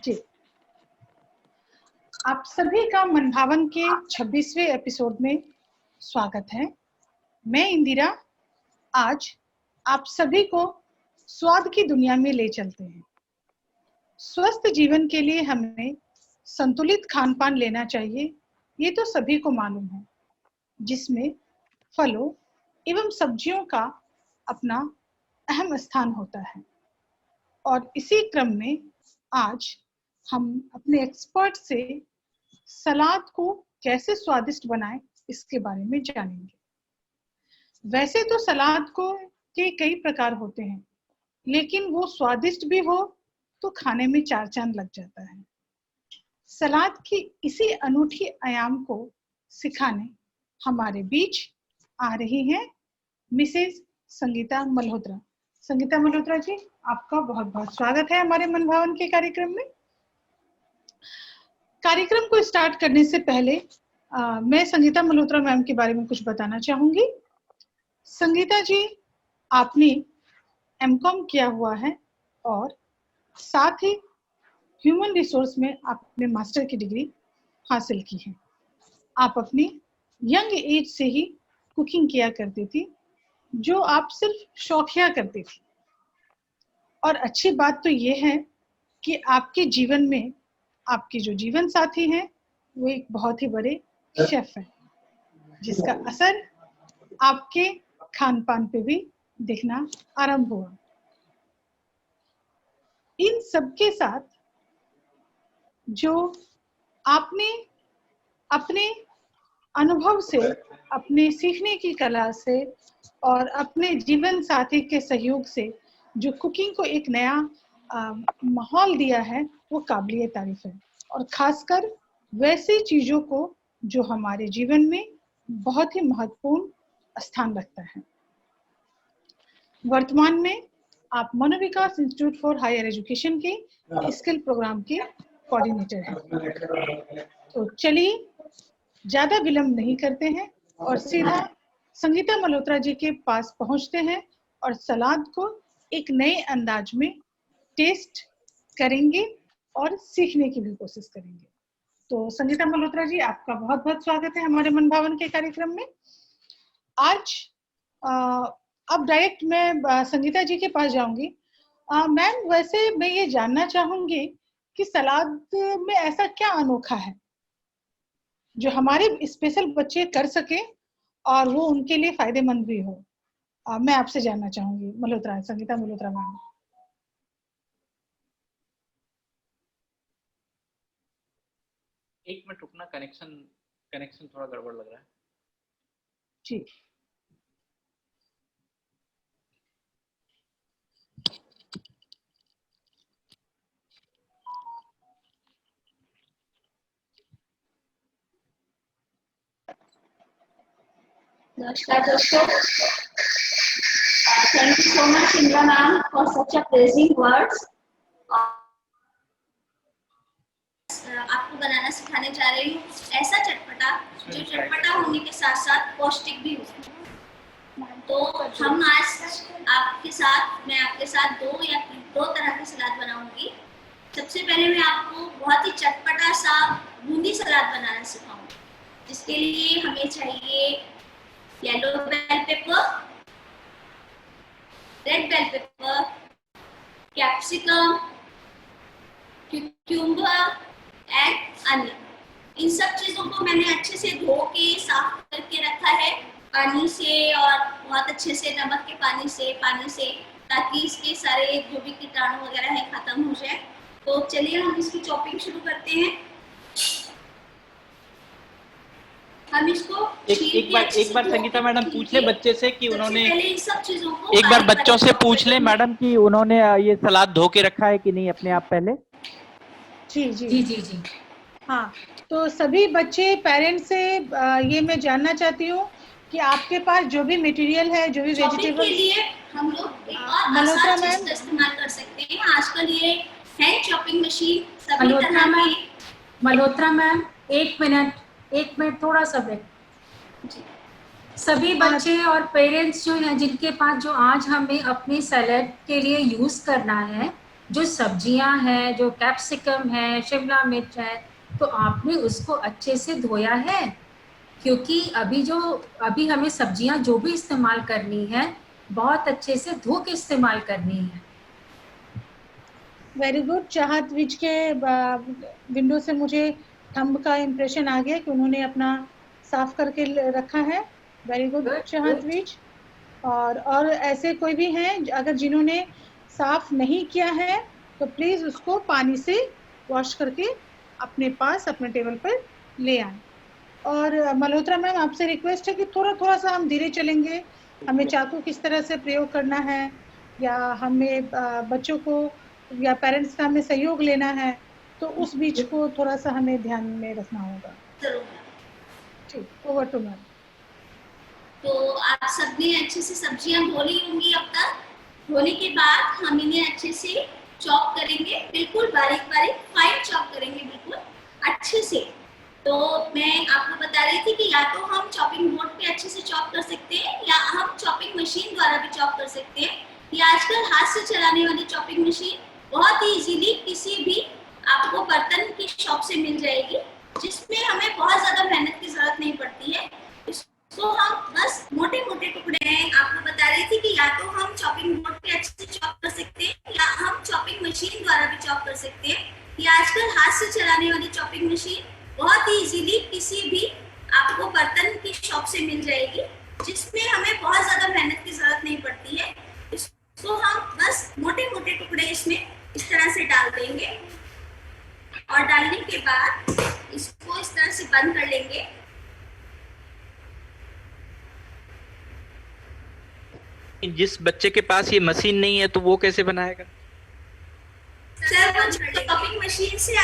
जी, आप सभी का मनभावन के 26वें एपिसोड में स्वागत है। मैं इंदिरा आज आप सभी को स्वाद की दुनिया में ले चलते हैं। स्वस्थ जीवन के लिए हमें संतुलित खान पान लेना चाहिए, ये तो सभी को मालूम है, जिसमें फलों एवं सब्जियों का अपना अहम स्थान होता है। और इसी क्रम में आज हम अपने एक्सपर्ट से सलाद को कैसे स्वादिष्ट बनाएं इसके बारे में जानेंगे। वैसे तो सलाद को के कई प्रकार होते हैं, लेकिन वो स्वादिष्ट भी हो तो खाने में चार चांद लग जाता है। सलाद की इसी अनूठी आयाम को सिखाने हमारे बीच आ रही हैं मिसेज संगीता मल्होत्रा। संगीता मल्होत्रा जी, आपका बहुत बहुत स्वागत है हमारे मनभावन के कार्यक्रम में। कार्यक्रम को स्टार्ट करने से पहले मैं संगीता मल्होत्रा मैम के बारे में कुछ बताना चाहूंगी। संगीता जी, आपने एमकॉम किया हुआ है और साथ ही ह्यूमन रिसोर्स में आपने मास्टर की डिग्री हासिल की है। आप अपनी यंग एज से ही कुकिंग किया करती थी, जो आप सिर्फ शौकिया करती थी। और अच्छी बात तो ये है कि आपके जीवन में आपके जो जीवन साथी हैं वो एक बहुत ही बड़े शेफ हैं, जिसका असर आपके खान पान पे भी दिखना आरंभ हुआ। इन सबके साथ जो आपने अपने अनुभव से, अपने सीखने की कला से और अपने जीवन साथी के सहयोग से जो कुकिंग को एक नया माहौल दिया है, वो काबिलियत तारीफ है। और खासकर वैसी चीज़ों को जो हमारे जीवन में बहुत ही महत्वपूर्ण स्थान रखता है। वर्तमान में आप मनोविकास इंस्टीट्यूट फॉर हायर एजुकेशन के स्किल प्रोग्राम के कोऑर्डिनेटर हैं। तो चलिए ज़्यादा विलंब नहीं करते हैं और सीधा संगीता मल्होत्रा जी के पास पहुंचते हैं और सलाद को एक नए अंदाज में टेस्ट करेंगे और सीखने की भी कोशिश करेंगे। तो संगीता मल्होत्रा जी, आपका बहुत बहुत स्वागत है हमारे मनभावन के कार्यक्रम में। आज अब डायरेक्ट मैं संगीता जी के पास जाऊंगी। मैम, वैसे मैं ये जानना चाहूंगी कि सलाद में ऐसा क्या अनोखा है जो हमारे स्पेशल बच्चे कर सके और वो उनके लिए फायदेमंद भी हो। मैं आपसे जानना चाहूंगी मल्होत्रा, संगीता मल्होत्रा मैम। एक मिनट रुकना, कनेक्शन थोड़ा गड़बड़ लग रहा है जी। नमस्कार दोस्तों, thank you so much Indira ma'am for such a praising words. आपको बनाना सिखाने जा रही हूँ ऐसा चटपटा जो चटपटा होने के साथ साथ पौष्टिक भी हो। तो हम आज मैं आपके साथ दो तरह के सलाद बनाऊंगी। सबसे पहले मैं आपको बहुत ही चटपटा सा बूंदी सलाद बनाना सिखाऊंगी, जिसके लिए हमें चाहिए yellow bell pepper, red bell pepper, capsicum, cucumber and onion. इन सब चीजों को मैंने अच्छे से धो के साफ करके रखा है पानी से, और बहुत अच्छे से नमक के पानी से, ताकि इसके सारे जो भी कीटाणु वगैरह है खत्म हो जाए। तो चलिए हम इसकी चॉपिंग शुरू करते हैं। हम इसको एक बार संगीता मैडम पूछ ले बच्चे से कि उन्होंने इन सब चीजों को एक बार बच्चों से पूछ ले मैडम कि उन्होंने ये सलाद धो के रखा है कि नहीं अपने आप पहले। जी जी जी जी जी हाँ, तो सभी बच्चे पेरेंट्स से ये मैं जानना चाहती हूँ कि आपके पास जो भी मटेरियल है, जो भी वेजिटेबल के लिए हम लोग एक और आसान चीज का इस्तेमाल कर सकते हैं। आजकल ये हैंड चॉपिंग मशीन सभी तरह की। मल्होत्रा मैम, एक मिनट थोड़ा सा ब्रेक। सभी बच्चे और पेरेंट्स जो हैं जिनके पास जो आज हमें अपने सैलेड के लिए यूज करना है, जो सब्जियां हैं, जो कैप्सिकम है, शिमला मिर्च है, तो आपने उसको अच्छे से धोया है? क्योंकि अभी हमें सब्जियां जो भी इस्तेमाल करनी है बहुत अच्छे से धो के इस्तेमाल करनी है। Very good. चाहत विज के विंडो से मुझे थंब का इम्प्रेशन आ गया कि उन्होंने अपना साफ करके रखा है। वेरी गुड चाहत विज। और ऐसे कोई भी हैं अगर जिन्होंने साफ नहीं किया है तो प्लीज उसको पानी से वॉश करके अपने पास अपने टेबल पर ले आए। और मल्होत्रा मैम आपसे रिक्वेस्ट है कि थोड़ा थोड़ा सा हम धीरे चलेंगे। हमें चाकू किस तरह से प्रयोग करना है या हमें बच्चों को या पेरेंट्स का हमें सहयोग लेना है, तो उस बीच को थोड़ा सा हमें ध्यान में रखना होगा। ठीक, ओवर टू मैम। तो आप सबने अच्छे से सब्जियां धो ली होंगी। अब तक धोने के बाद हम इन्हें अच्छे से चॉप करेंगे, बिल्कुल बारीक बारीक फाइन चॉप करेंगे, बिल्कुल अच्छे से। तो मैं आपको बता रही थी कि या तो हम चॉपिंग बोर्ड पे अच्छे से चॉप कर सकते हैं या हम चॉपिंग मशीन द्वारा भी चॉप कर सकते हैं। ये आजकल हाथ से चलाने वाली चॉपिंग मशीन बहुत ही इजीली किसी भी आपको बर्तन की शॉप से मिल जाएगी, जिसमें हमें बहुत ज्यादा मेहनत की जरूरत नहीं पड़ती है। इसको हम बस मोटे मोटे टुकड़े हैं, आपको बता रही थी कि या तो हम चॉपिंग बोर्ड पे अच्छे से चॉप कर सकते हैं या हम चॉपिंग मशीन द्वारा भी चॉप कर सकते हैं। ये आजकल हाथ से चलाने वाली चॉपिंग मशीन बहुत ही इजीली किसी भी आपको बर्तन की शॉप से मिल जाएगी, जिसमें हमें बहुत ज्यादा मेहनत की जरूरत नहीं पड़ती है। इसको हम बस मोटे मोटे टुकड़े इसमें इस तरह से डाल देंगे और डालने के बाद इसको इस तरह से बंद कर लेंगे। जिस बच्चे के पास ये मशीन नहीं है तो वो कैसे बनाएगा? सर वो चॉपिंग मशीन से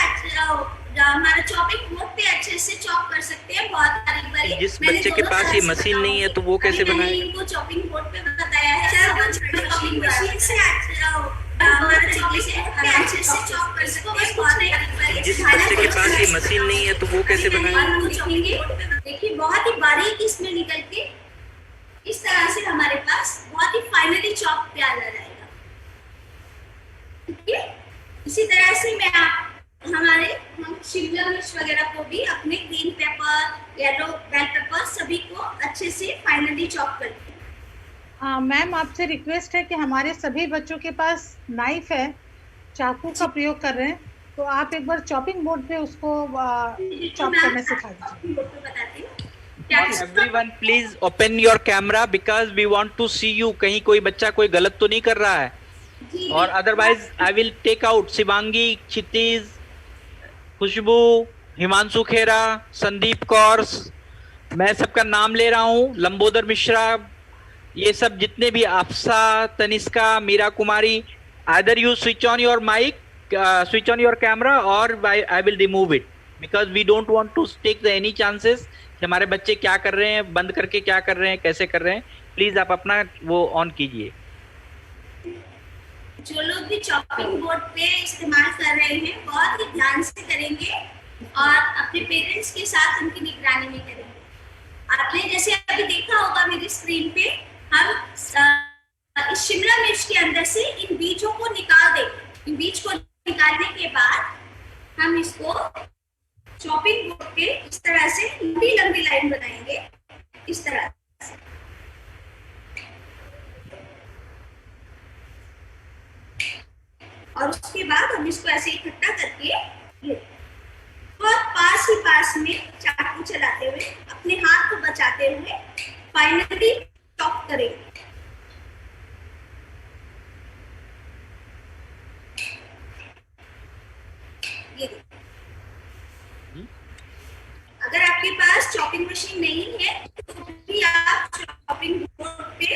हमारा चॉपिंग बोर्ड पे अच्छे से चॉप कर सकते हैं, बहुत बारीक बारीक। जिस बच्चे के पास ये मशीन नहीं है तो वो कैसे बनाएगा? इनको चॉपिंग बोर्ड पे बताया है सर, वो चॉपिंग मशीन से हमारा चॉपिंग बोर्ड पे अच्छे से चॉप कर सकते हैं, बहुत बारीक बारीक। जिस बच्चे के पास ये मशीन नहीं है तो वो कैसे बनाएगा? देखिए बहुत ही बारीक इसमें निकल के इस तरह से हमारे पास बहुत ही फाइनली चॉप तैयार आ जाएगा। ठीक है, इसी तरह से मैं हम शिमला मिर्च वगैरह को भी अपने green pepper, yellow bell pepper सभी को अच्छे से फाइनली चॉप करते हैं। मैम आपसे रिक्वेस्ट है कि हमारे सभी बच्चों के पास नाइफ है, चाकू का प्रयोग कर रहे हैं, तो आप एक बार चॉपिंग बोर्ड पे उसको चॉप करने सिखा दीजिए। Everyone please open your camera because we want to see you। कहीं कोई बच्चा कोई गलत तो नहीं कर रहा है? और otherwise I will take out Shivangi, Kshitij, Khushboo, Himanshu Khera, Sandeep Kaur, मैं सबका नाम ले रहा हूँ, लंबोदर मिश्रा, ये सब जितने भी, अफसा, तनिष्का, मीरा कुमारी, either you switch on your mic, switch on your camera or I will remove it because we don't want to take any chances कि हमारे बच्चे क्या कर रहे हैं, बंद करके क्या कर रहे हैं, कैसे कर रहे हैं। प्लीज आप अपना वो ऑन कीजिए। जो लोग भी चॉपिंग बोर्ड पे इस्तेमाल कर रहे हैं बहुत ही ध्यान से करेंगे और अपने पेरेंट्स के साथ उनकी निगरानी में करेंगे। आपने जैसे अभी देखा होगा मेरी स्क्रीन पे, हम इस शिमला मिर्च के अंदर से इन बीजों को निकाल देंगे। इन बीज को निकालने के बाद हम इसको चॉपिंग बोर्ड पे इस तरह से लंबी लंबी लाइन बनाएंगे, इस तरह से। और उसके बाद हम इसको ऐसे इकट्ठा करके बहुत पास में चाकू चलाते हुए अपने हाथ को बचाते हुए फाइनली चॉप करेंगे। ये अगर आपके पास चॉपिंग मशीन नहीं है तो भी आप चॉपिंग बोर्ड पे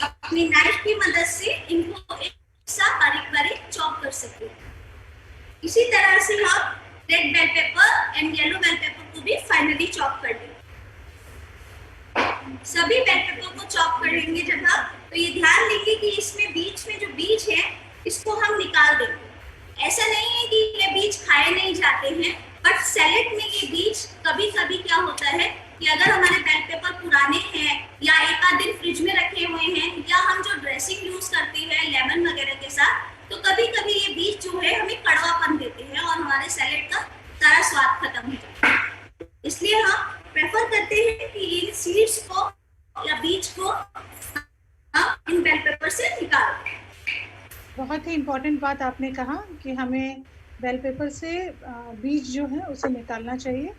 अपनी नाइफ की मदद से इनको एक साथ बारीक बारीक चॉप कर सकते हैं। इसी तरह से हम red bell pepper and yellow bell pepper को भी फाइनली चॉप कर देंगे। सभी बेल पेपर को चॉप कर लेंगे जब हम, तो ये ध्यान देंगे कि इसमें बीच में जो बीज है इसको हम निकाल देंगे। ऐसा नहीं है कि ये बीज खाए नहीं जाते हैं, बट सैलेड में ये बीज कभी कभी क्या होता है कि अगर हमारे बेल पेपर पुराने हैं या एक आध दिन फ्रिज में रखे हुए हैं या हम जो ड्रेसिंग यूज करते हैं लेमन वगैरह के साथ, तो कभी कभी ये बीज जो है हमें कड़वापन देते हैं और हमारे सैलेड का सारा स्वाद खत्म हो जाता है। इसलिए हम प्रेफर करते हैं कि इन सीड्स को या बीज को हम इन बेल पेपर से निकाल दें। बहुत ही इम्पोर्टेंट बात आपने कहा कि हमें बेल पेपर से बीज जो है उसे निकालना चाहिए।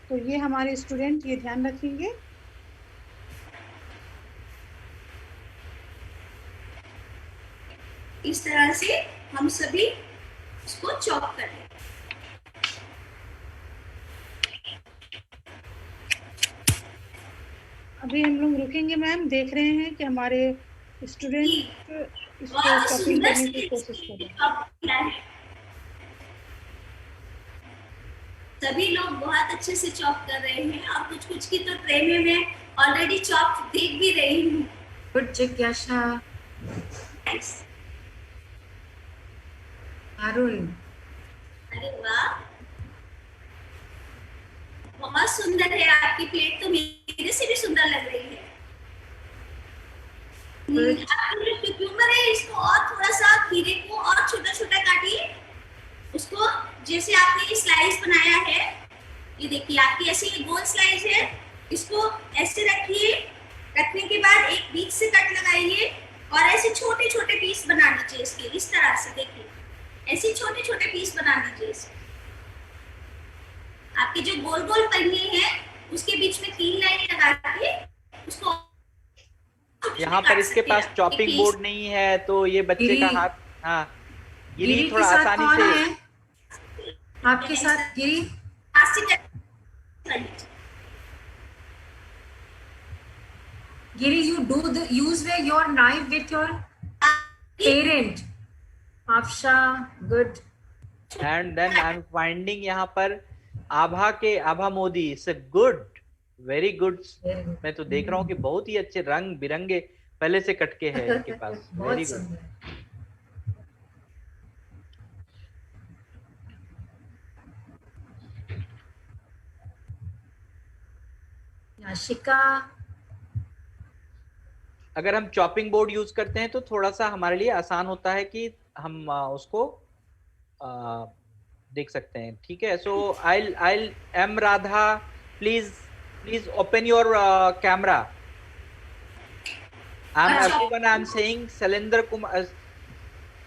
तो ये हमारे स्टूडेंट ये ध्यान रखेंगे। इस तरह से हम सभी इसको चॉप कर लें। अभी हम लोग रुकेंगे मैम, देख रहे हैं कि हमारे स्टूडेंट इसको चॉपिंग करने की कोशिश कर रहे हैं। सभी लोग बहुत अच्छे से चॉप कर रहे हैं और कुछ कुछ की तो ट्रे में मैं ऑलरेडी चॉप देख भी रही हूँ। गुड जिज्ञासा। अरुण, अरे वाह, बहुत सुंदर है आपकी प्लेट, तो मेरे से भी सुंदर लग रही है। आपकी जो क्यूकम्बर है इसको और थोड़ा सा खीरे को और छोटा छोटा काटिए। उसको जैसे आपने ये स्लाइस बनाया है, ये देखिए आपकी ऐसे ये गोल स्लाइस है, इसको ऐसे रखिए। रखने के बाद एक बीच से कट लगाइए और ऐसे छोटे छोटे पीस बना लीजिए इसके। इस तरह से देखिए, ऐसे छोटे छोटे पीस बना लीजिए इसके। आपके जो गोल गोल पहिए हैं उसके बीच में 3 लाइन लगा के उसको। यहाँ पर इसके पास चॉपिंग बोर्ड नहीं है तो ये बच्चे का हाथ, हाँ गिरी थोड़ा आसानी से आपके साथ गिरी गिरी you do the use your knife with your parent. Afsha, good. and then I'm finding यहाँ पर आभा मोदी से गुड, वेरी गुड। मैं तो देख रहा हूँ कि बहुत ही अच्छे रंग बिरंगे पहले से कटके हैं इनके पास। Very good. याशिका, अगर हम चॉपिंग बोर्ड यूज करते हैं तो थोड़ा सा हमारे लिए आसान होता है कि हम उसको देख सकते हैं। ठीक है, so I am Radha, please open your camera. everyone I'm saying Shailendra Kumar,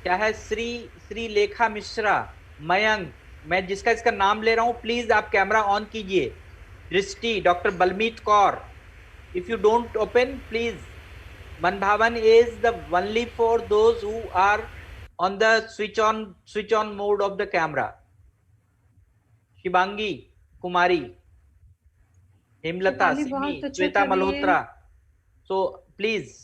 क्या है, श्री लेखा मिश्रा, मयंक, मैं जिसका इसका नाम ले रहा हूँ, प्लीज आप कैमरा ऑन कीजिए। Drishti, doctor Balmeet Kaur, if you don't open please. Manbhavan is the only for those who are on the switch on mode of the camera. Shivangi Kumari, Hemlata Simi, Shweta Malhotra, so please।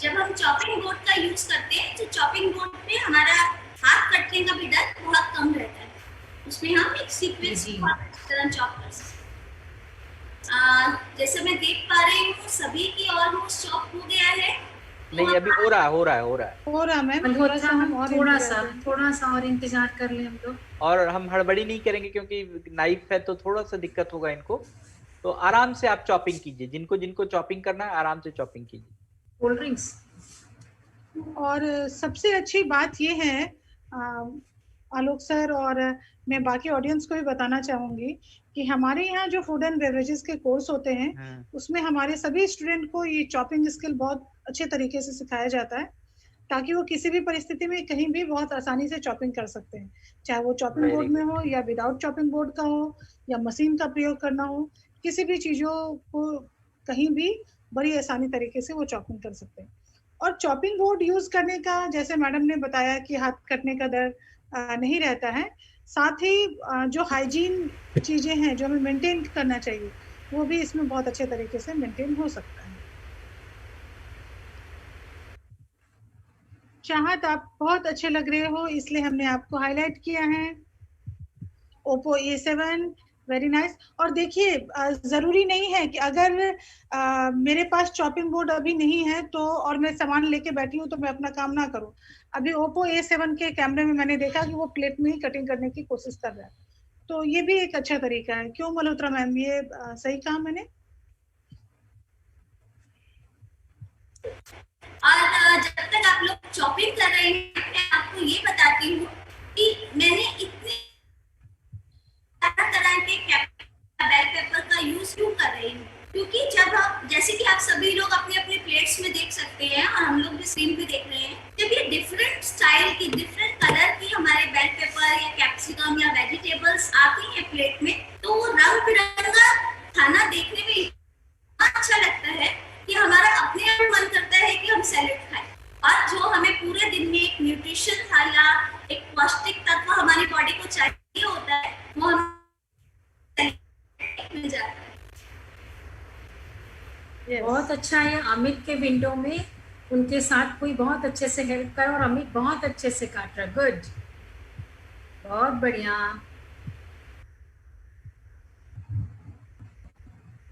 जब हम चॉपिंग बोर्ड का यूज करते हैं तो chopping board पे हमारा हाथ कटने का भी डर बहुत कम रहता है। उसमें हम एक सीक्वेंस तरह चॉप कर सकते हैं। जैसे मैं देख पा रही हूँ सभी की ऑलमोस्ट चॉप हो गया है। नहीं, अभी हो रहा है मैम। थोड़ा सा और इंतजार कर ले हम लोग। और हम हड़बड़ी नहीं करेंगे क्योंकि नाइफ है तो थोड़ा सा दिक्कत होगा इनको। तो आराम से आप चॉपिंग कीजिए, जिनको चॉपिंग करना है आराम से चॉपिंग कीजिए। Cold drinks. और सबसे अच्छी बात ये है आलोक सर, और मैं बाकी ऑडियंस को भी बताना चाहूंगी कि हमारे यहाँ जो फूड एंड बेवरेजेस के कोर्स होते हैं उसमें हमारे सभी स्टूडेंट को ये चॉपिंग स्किल बहुत अच्छे तरीके से सिखाया जाता है, ताकि वो किसी भी परिस्थिति में कहीं भी बहुत आसानी से चॉपिंग कर सकते हैं, चाहे वो चॉपिंग बोर्ड में हो या विदाउट चॉपिंग बोर्ड का हो या मशीन का प्रयोग करना हो। किसी भी चीजों को कहीं भी बड़ी आसानी तरीके से वो चॉपिंग कर सकते हैं। और चॉपिंग बोर्ड यूज करने का, जैसे मैडम ने बताया कि हाथ कटने का डर नहीं रहता है, साथ ही जो हाइजीन चीजें हैं जो हमें मेंटेन करना चाहिए वो भी इसमें बहुत अच्छे तरीके से मेंटेन हो सकता है। चाहत, आप बहुत अच्छे लग रहे हो इसलिए हमने आपको हाईलाइट किया है। Oppo A7, very nice. और देखिए जरूरी नहीं है कि अगर मेरे पास चॉपिंग बोर्ड अभी नहीं है तो और मैं सामान लेके बैठी हूँ तो मैं अपना काम ना करूँ। अभी Oppo A7 के कैमरे में मैंने देखा कि वो प्लेट में ही कटिंग करने की कोशिश कर रहा है, तो ये भी एक अच्छा तरीका है। क्यों मल्होत्रा मैम, ये सही कहा मैंने? और जब तक आप लोग चॉपिंग कर रहे हैं, मैं आपको ये बताती हूँ कि मैंने इतने तरह के बेल पेपर का यूज क्यों कर रही हूँ, क्योंकि जब हम, जैसे कि आप सभी लोग अपने अपने प्लेट्स में देख सकते हैं और हम लोग भी स्क्रीन पे देख रहे हैं, जब ये डिफरेंट स्टाइल की, डिफरेंट कलर की हमारे बेल पेपर या कैप्सिकम या वेजिटेबल्स आती हैं प्लेट में, तो वो रंग बिरंगा खाना देखने में इतना अच्छा लगता है कि हमारा अपने आप मन करता है कि हम सैलेड खाएं। और जो हमें पूरे दिन में एक न्यूट्रिशन था या एक पौष्टिक तत्व हमारी बॉडी को चाहिए होता है, वो हमें मिल जाता है। बहुत अच्छा है। अमित के विंडो में उनके साथ कोई बहुत अच्छे से हेल्प कर और अमित बहुत अच्छे से काट रहा। गुड, बहुत बढ़िया,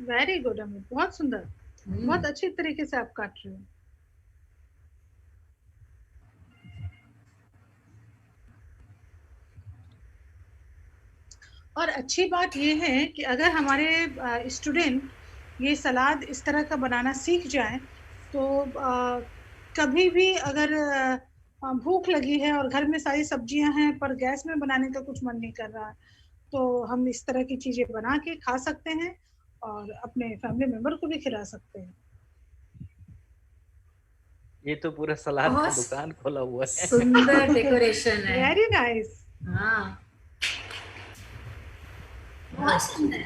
वेरी गुड अमित, बहुत सुंदर, बहुत अच्छी तरीके से आप काट रहे हो। और अच्छी बात ये है कि अगर हमारे स्टूडेंट ये सलाद इस तरह का बनाना सीख जाए तो कभी भी अगर भूख लगी है और घर में सारी सब्जियां हैं पर गैस में बनाने का कुछ मन नहीं कर रहा, तो हम इस तरह की चीजें बना के खा सकते हैं और अपने फैमिली मेंबर को भी खिला सकते हैं। ये तो पूरा सलाद का दुकान खोला हुआ है। सुंदर डेकोरेशन है, वेरी नाइस। हाँ, बहुत सुंदर।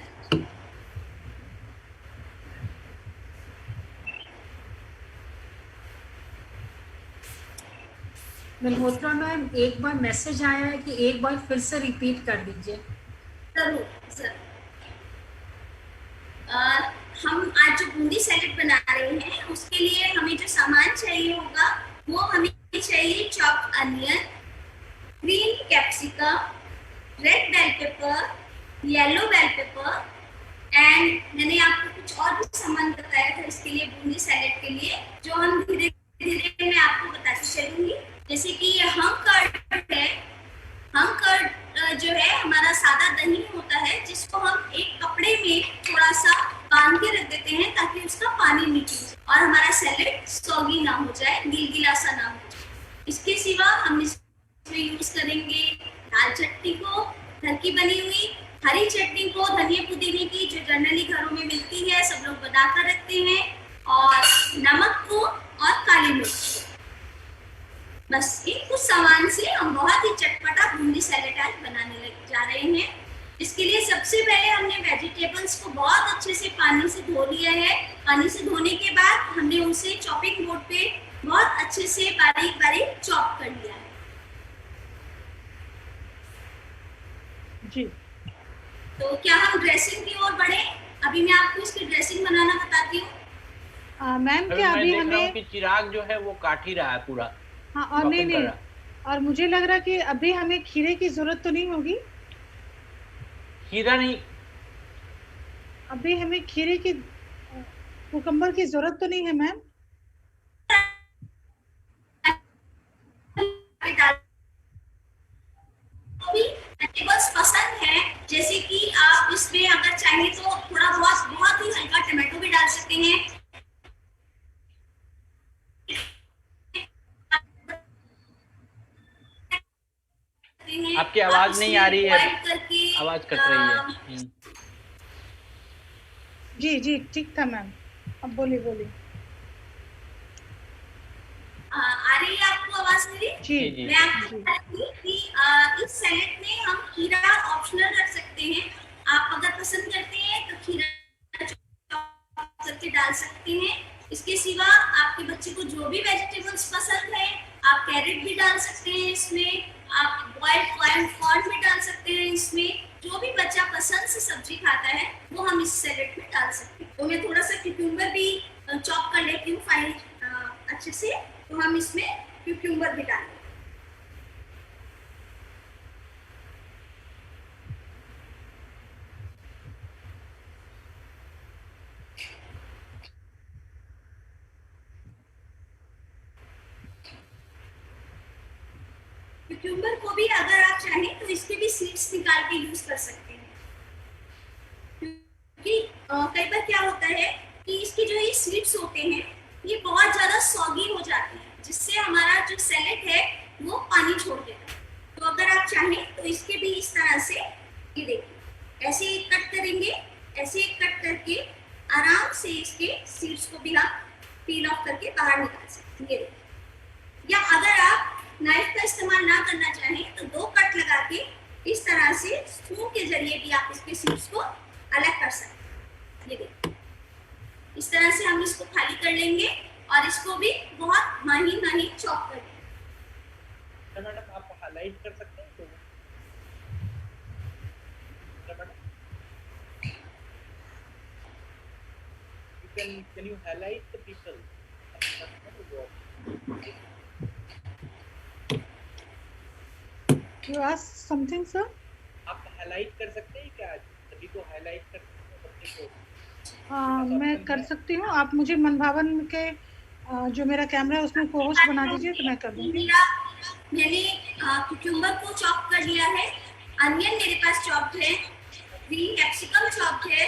मल्होत्रा मैम, एक बार मैसेज आया है कि एक बार फिर से रिपीट कर दीजिए। जरूर सर। हम आज जो बूंदी सैलेड बना रहे हैं उसके लिए हमें जो सामान चाहिए होगा वो हमें चाहिए chopped onion, green capsicum, red bell pepper, yellow bell pepper and मैंने आपको कुछ और भी सामान बताया था इसके लिए, बूंदी सैलेड के लिए, जो हम धीरे धीरे मैं आपको बताती चलूंगी। जैसे कि ये हंग कर्ड है। हंग कर्ड जो है हमारा सादा दही होता है जिसको हम एक कपड़े में थोड़ा सा बांध के रख देते हैं ताकि उसका पानी निकल जाए और हमारा सैलेड सॉगी ना हो जाए, गिलगिला सा ना हो जाए। इसके सिवा हम इसमें यूज करेंगे दाल चटनी को, घर की बनी हुई हरी चटनी को, धनिया पुदीने की जो जनरली घरों में मिलती है, सब लोग बना कर रखते हैं, और नमक को और काली मिर्च। बस इन कुछ सामान से हम बहुत ही चटपटा बूंदी सैलेड आज बनाने लग जा रहे हैं। इसके लिए सबसे पहले हमने वेजिटेबल्स को बहुत अच्छे से पानी से धो लिया है। पानी से धोने के बाद हमने उसे चॉपिंग बोर्ड पे बहुत अच्छे से बारीक बारीक चॉप कर लिया है। जी, तो क्या हम ड्रेसिंग की ओर बढ़े? अभी मैं आपको इसकी ड्रेसिंग बनाना बताती हूँ। मैम क्या अभी हमें कि चिराग जो है वो काट ही रहा है पूरा। हाँ, और नहीं, और मुझे लग रहा कि अभी हमें खीरे की जरूरत तो नहीं होगी। खीरा नहीं, अभी हमें खीरे की, कुकम्बर की जरूरत तो नहीं है मैम। वेजिटेबल्स पसंद है, जैसे कि आप इसमें अगर चाहें तो थोड़ा बहुत ही हल्का टमाटो भी डाल सकते हैं। आपकी आवाज नहीं आ रही है, आवाज कट रही है। जी जी ठीक था मैम, अब बोलिए। आ रही है आपको आवाज मेरी? जी। मैं आपको बताती कि इस सैलेड में हम खीरा ऑप्शनल रख सकते हैं। आप अगर पसंद करते हैं तो खीरा चॉप करके डाल सकते हैं। इसके सिवा आपके बच्चे को जो भी वेजिटेबल्स पसंद है, आप कैरेट भी डाल सकते हैं इसमें, आप बॉइल्ड कॉर्न भी डाल सकते हैं इसमें। जो भी बच्चा पसंद से सब्जी खाता है वो हम इस सैलेड में डाल सकते हैं। तो मैं थोड़ा सा क्यूकम्बर भी चॉप कर लेती हूँ फाइन अच्छे से, तो हम इसमें क्यूकम्बर भी डालेंगे। क्यूकम्बर को भी अगर आप चाहें तो इसके भी सीड्स निकाल के यूज कर सकते हैं, क्योंकि कई बार क्या होता है कि इसके जो ये सीड्स होते हैं ये बहुत ज्यादा सॉगी हो जो सैलेड है वो पानी छोड़ देगा। तो अगर आप चाहें तो इसके भी इस तरह से, ये देखिए ऐसे कट करेंगे, ऐसे कट करके आराम से इसके सीड्स को भी आप पील ऑफ करके बाहर निकाल सकते हैं, ये देखिए। या अगर आप नाइफ का इस्तेमाल ना करना चाहें तो 2 कट लगा के इस तरह से स्पून के जरिए भी आप इसके सीड्स को अलग कर सकते हैं, ये देखिए। इस तरह से हम इसको खाली कर लेंगे और इसको भी बहुत महीन चॉप कर लेंगे। मैडम आप हाईलाइट कर सकते हैं तो can you highlight the people? You ask something, sir? आप हाईलाइट कर सकते हैं क्या? सभी को हाईलाइट कर सकते हैं? मैं कर सकती हूँ। आप मुझे मनभावन के जो मेरा कैमरा है उसमें को होस्ट बना दीजिए तो मैं कर दूंगी। मैंने क्यूकम्बर को चॉप कर लिया है, अनियन मेरे पास चॉप्ड है, ग्रीन कैप्सिकम चॉप्ड है,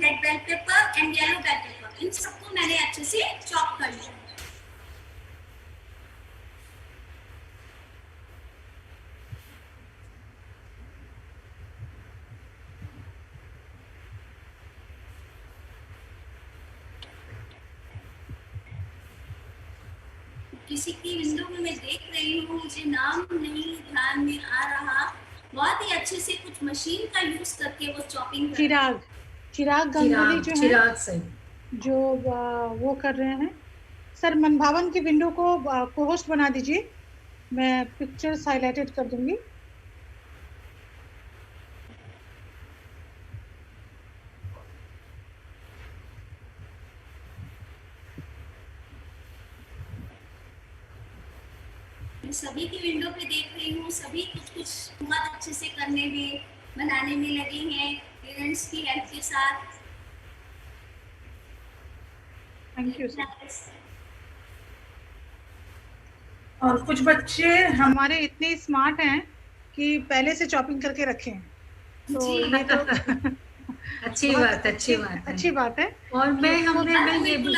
red bell pepper and yellow bell pepper, इन सबको मैंने अच्छे से चॉप कर लिया। किसी की विंडो में मैं देख रही हूँ, मुझे नाम नहीं ध्यान में आ रहा, बहुत ही अच्छे से कुछ मशीन का यूज करके वो चॉपिंग कर चिराग गंगोली जो है जो वो कर रहे हैं। सर मनभावन की विंडो को होस्ट बना दीजिए, मैं पिक्चर्स हाईलाइटेड कर दूंगी। सभी की विंडो पे देख रही हूँ, सभी कुछ बहुत अच्छे से करने में, बनाने में लगे हैं पेरेंट्स की हेल्प के साथ। Thank you sir. और कुछ बच्चे हमारे इतने स्मार्ट हैं कि पहले से चॉपिंग करके रखे हैं, तो ये तो अच्छी बात है। और मैं ये भी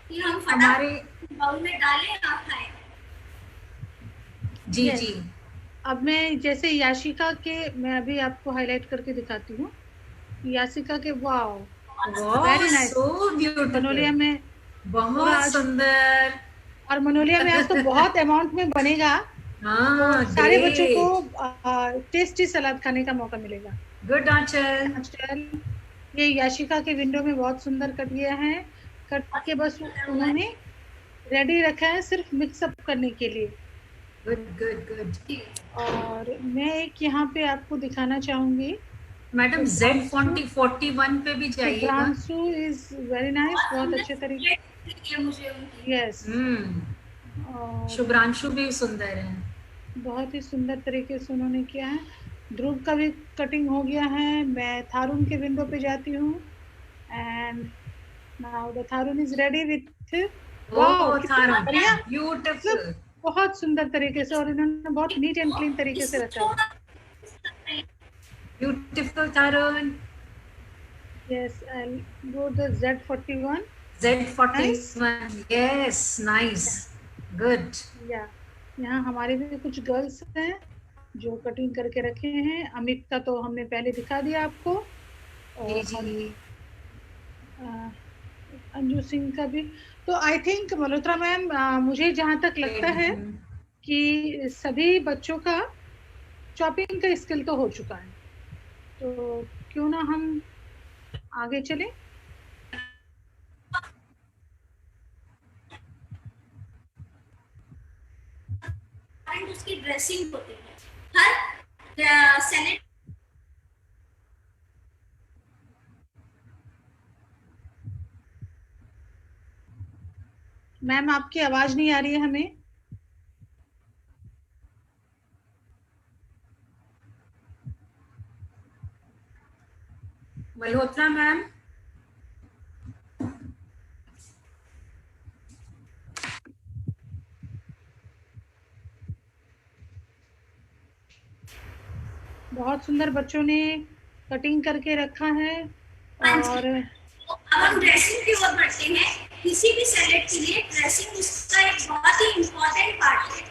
कि हम हमारे बाउल में डालें और खाएं। जी जी। अब मैं जैसे याशिका के, मैं अभी आपको हाईलाइट करके दिखाती हूँ। याशिका के wow very nice, so beautiful, मनोलिया में बहुत सुंदर, और मनोलिया में आज तो बहुत अमाउंट में बनेगा। हाँ, तो सारे बच्चों को टेस्टी सलाद खाने का मौका मिलेगा। गुड आंचल। ये याशिका के विंडो में बहुत सुंदर कट गया है, कट के बस उन्होंने रेडी रखा है सिर्फ मिक्सअप करने के लिए। गुड। और मैं एक यहाँ पे आपको दिखाना चाहूंगी मैडम Z41 पे भी जाइए। शुभ्रांशु इज वेरी नाइस, बहुत अच्छे तरीके। यस, शुभ्रांशु भी सुंदर है, बहुत ही सुंदर तरीके से उन्होंने किया है। ध्रुव का भी कटिंग हो गया है। मैं थारून के विंडो पे जाती हूँ एंड नाउ द थारून is ready with wow, beautiful, बहुत सुंदर तरीके से, और इन्होंने बहुत नीट एंड क्लीन तरीके से रखा है। ब्यूटीफुल थारून। Yes, I go the Z41। Yes, nice, good. यहाँ हमारे भी कुछ गर्ल्स हैं जो कटिंग करके रखे हैं। अमित का तो हमने पहले दिखा दिया आपको, और अंजू सिंह का भी। तो आई थिंक मल्होत्रा मैम, मुझे जहाँ तक लगता है कि सभी बच्चों का चॉपिंग का स्किल तो हो चुका है, तो क्यों ना हम आगे चलें। उसकी ड्रेसिंग होती है हर सैलेड। मैम आपकी आवाज नहीं आ रही है हमें। मल्होत्रा मैम, बहुत सुंदर बच्चों ने कटिंग करके रखा है। और अब हम ड्रेसिंग की ओर बढ़ते हैं। किसी भी सैलेड के लिए ड्रेसिंग उसका एक बहुत ही इम्पोर्टेंट पार्ट है।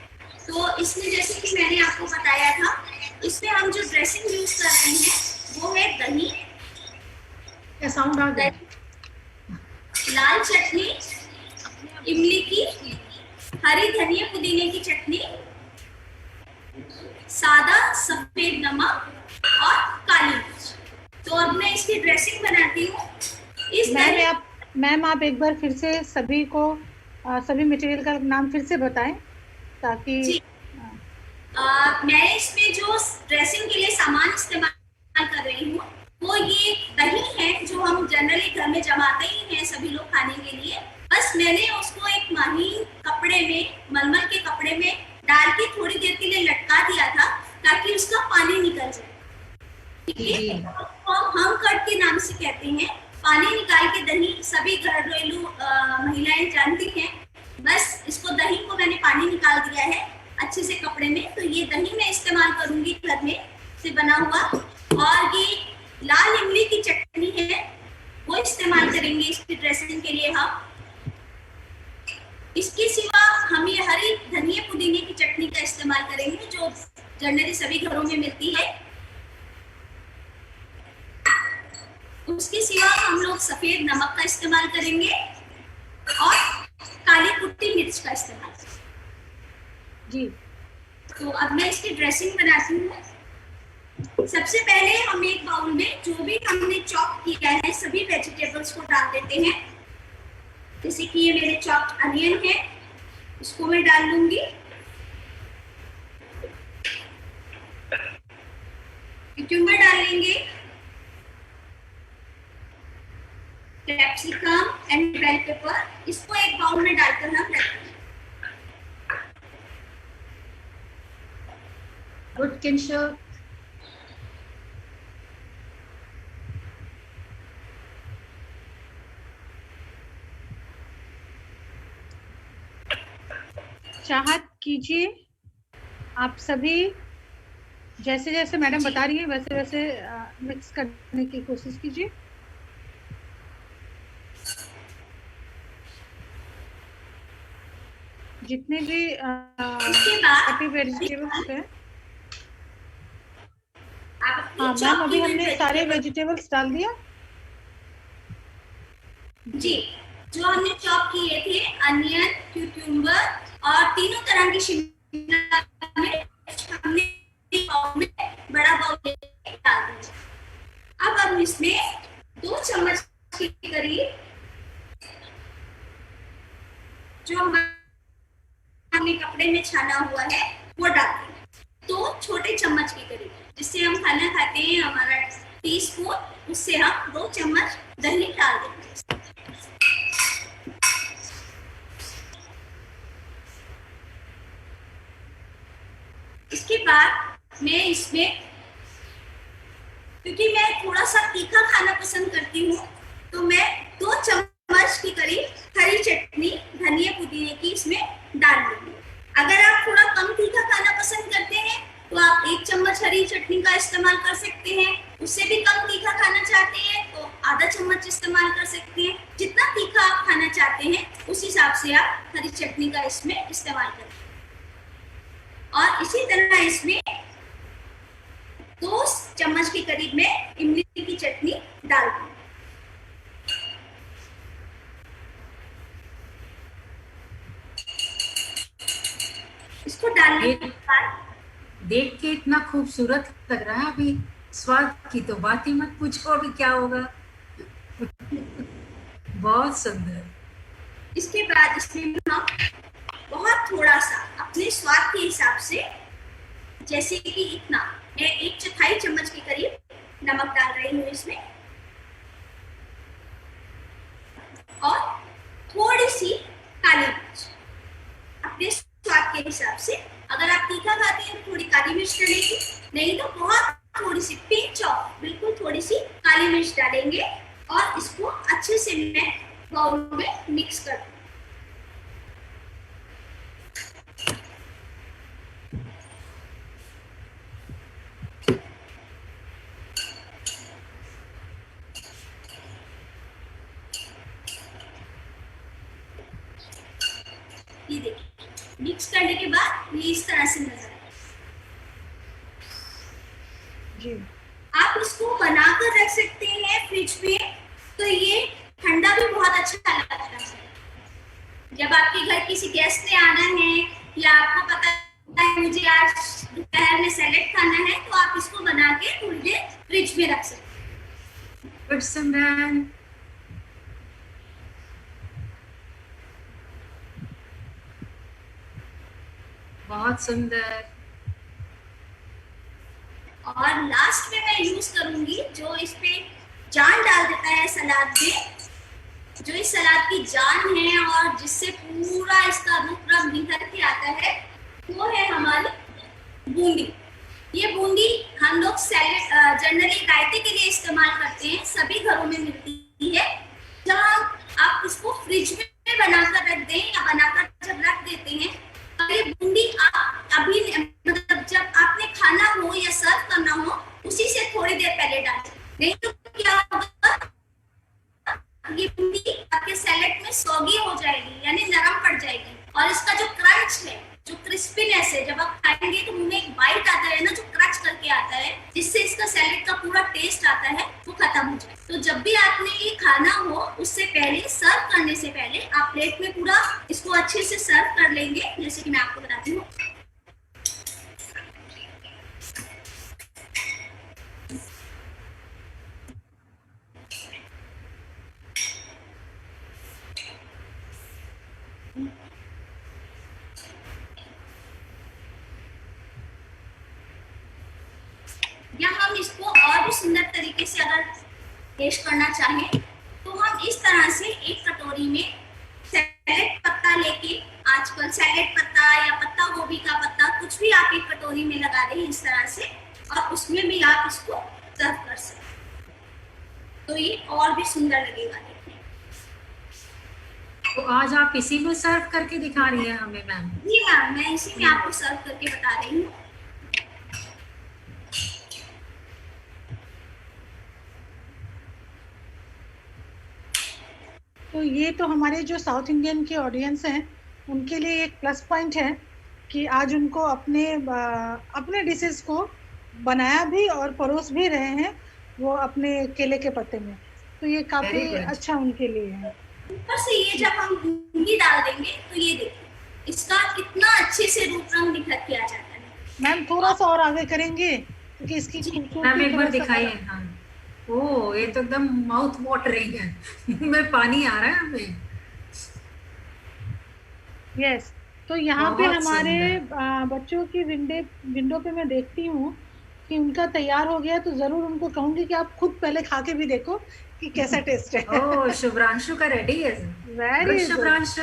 तो इसमें जैसे कि मैंने आपको बताया था, इसमें हम जो ड्रेसिंग यूज कर रहे हैं वो है दही, साउंड आ गया, लाल चटनी, इमली की, हरी धनिया पुदीने की चटनी, सादा सफेद नमक और काली मिर्च। तो अब मैं इसकी ड्रेसिंग बनाती हूँ। मैम आप एक बार फिर से सभी को सभी मटेरियल का नाम फिर से बताएं ताकि मैं इसमें जो ड्रेसिंग के लिए सामान इस्तेमाल कर रही हूँ वो ये दही है जो हम जनरली घर में जमाते ही हैं सभी लोग खाने के लिए। बस मैंने उसको एक महीन कपड़े में, मलमल के कपड़े में डाल के थोड़ी देर के लिए लटका दिया था ताकि उसका पानी निकल जाए। ठीक है, तो हम कट के नाम से कहते हैं। पानी निकाल के दही सभी घरेलू महिलाएं जानती हैं। बस इसको दही को मैंने पानी निकाल दिया है अच्छे से कपड़े में। तो ये दही मैं इस्तेमाल करूंगी घर में से बना हुआ, और ये लाल इमली की चटनी है वो इस्तेमाल करेंगे इसकी ड्रेसिंग के लिए हम। इसके सिवा हम ये हरी धनिया पुदीने की चटनी का इस्तेमाल करेंगे जो जनरली सभी घरों में मिलती है। उसके सिवा हम लोग सफेद नमक का इस्तेमाल करेंगे और काली कुट्टी मिर्च का इस्तेमाल करेंगे। जी, तो अब मैं इसकी ड्रेसिंग बनाती हूँ। सबसे पहले हम एक बाउल में जो भी हमने चॉप किया है सभी वेजिटेबल्स को डाल देते हैं। जैसे कि ये मेरे चॉप्ड अनियन है, इसको मैं डाल लूंगी। क्यूकम्बर डाल लेंगे, कैप्सिकम एंड बेल पेपर, इसको एक बाउल में डालकर हम रखेंगे। गुड किंशल। चाहत कीजिए आप सभी जैसे जैसे मैडम बता रही है वैसे वैसे मिक्स करने की कोशिश कीजिए। जितने भी कटे वेजिटेबल्स हैं। हाँ मैम, अभी हमने सारे वेजिटेबल्स डाल दिया जी। जो हमने चॉप किए थे अनियन, क्यूकम्बर और तीनों तरह की शिमला मिर्च हमने बड़ा बाउल में डाल दिया। अब हम इसमें 2 चम्मच के करीब जो हमने कपड़े में छाना हुआ है वो डाल देंगे। 2 छोटे चम्मच के करीब, जिससे हम खाना खाते हैं हमारा टीस्पून, उससे हम 2 चम्मच दही डाल देंगे। इसके बाद मैं इसमें, क्योंकि मैं थोड़ा सा तीखा खाना पसंद करती हूँ, तो मैं 2 चम्मच के करीब हरी चटनी धनिया पुदीने की इसमें डाल दूंगी। अगर आप थोड़ा कम तीखा खाना पसंद करते हैं तो आप 1 चम्मच हरी चटनी का इस्तेमाल कर सकते हैं। उससे भी कम तीखा खाना चाहते हैं तो आधा चम्मच इस्तेमाल कर सकते हैं। जितना तीखा आप खाना चाहते हैं उस हिसाब से आप हरी चटनी का इसमें इस्तेमाल करें। और इसी तरह इसमें 2 चम्मच के करीब में इमली की चटनी डाल दूं। इसको डालने के बाद देख के इतना खूबसूरत लग रहा है। अभी स्वाद की तो बात ही मत पूछो, अभी क्या होगा। बहुत सुंदर। इसके बाद इसमें हम बहुत थोड़ा सा अपने स्वाद के हिसाब से, जैसे कि इतना, मैं 1/4 चम्मच के करीब नमक डाल रही हूँ इसमें, और थोड़ी सी काली मिर्च अपने स्वाद के हिसाब से। अगर आप तीखा खाते हैं तो थोड़ी काली मिर्च डालेंगे, नहीं तो बहुत थोड़ी सी पिंच ऑफ, बिल्कुल थोड़ी सी काली मिर्च डालेंगे और इसको अच्छे से मैं बाउल में मिक्स कर दूंगी। मिक्स करने के बाद ये इस तरह से नजर आएगा जी। आप इसको बनाकर रख सकते हैं फ्रिज में, तो ये ठंडा भी बहुत अच्छा लगता है। जब आपके घर किसी गेस्ट ने आना है या आपको पता है मुझे आज दोपहर में सैलेड खाना है, तो आप इसको बना के थोड़ी देर फ्रिज में रख सकते हैं। गुड सिमरन। बहुत सुंदर। और लास्ट में मैं यूज करूंगी जो इस पे जान डाल देता है सलाद में, जो इस सलाद की जान है और जिससे पूरा इसका रूप रंग निखर के आता है, वो है हमारी बूंदी। ये बूंदी हम लोग सैलेड जनरली रायते के लिए इस्तेमाल करते हैं, सभी घरों में मिलती है। जब आप इसको फ्रिज में बनाकर रख दें या बनाकर जब रख देते हैं, तो ये बूंदी आप अभी मतलब जब आपने खाना हो या सर्व करना हो उसी से थोड़ी देर पहले डालें, नहीं तो क्या होगा, ये बूंदी आपके सैलेड में सौगी हो जाएगी यानी नरम पड़ जाएगी, और इसका जो क्रंच है, जो क्रिस्पीनेस है, जब आप खाएंगे तो मुंह में एक बाइट आता है ना, जो क्रंच करके आता है, जिससे इसका सैलेड का पूरा टेस्ट आता है, वो खत्म हो जाए। तो जब भी आपने ये खाना हो उससे पहले, सर्व करने से पहले आप प्लेट में पूरा इसको अच्छे से सर्व कर लेंगे, जैसे कि मैं आपको बताती हूँ। या हम इसको और भी सुंदर तरीके से अगर पेश करना चाहें तो हम इस तरह से एक कटोरी में सैलेड पत्ता लेके, आजकल सैलेड पत्ता या पत्ता गोभी का पत्ता कुछ भी आप एक कटोरी में लगा दें इस तरह से, और उसमें भी आप इसको सर्व कर सकते, तो ये और भी सुंदर लगेगा देखने। तो आज आप इसी में सर्व करके दिखा रही हैं हमें मैम? जी मैम, मैं इसी में आपको सर्व करके बता रही हूँ। तो ये तो हमारे जो साउथ इंडियन के ऑडियंस हैं उनके लिए एक प्लस पॉइंट है कि आज उनको अपने डिशेस को बनाया भी और परोस भी रहे हैं वो अपने केले के पत्ते में, तो ये काफी अच्छा उनके लिए है। ऊपर से ये जब हम बूंदी डाल देंगे तो ये देखिए इसका कितना अच्छे से रूप रंग निखर के आ जाता है। मैम थोड़ा सा और आगे करेंगे क्योंकि इसकी मैम एक बार दिखाइए। हाँ, ओ ये तो एकदम माउथ वाटरिंग है में पानी आ रहा है हमें। यस, तो यहाँ पे हमारे बच्चों की विंडो पे मैं देखती हूँ कि उनका तैयार हो गया, तो जरूर उनको कहूंगी कि आप खुद पहले खा के भी देखो कि कैसा टेस्ट है। ओह, शुभ्रांशु का रेडी है। वेरी शुभ्रांशु।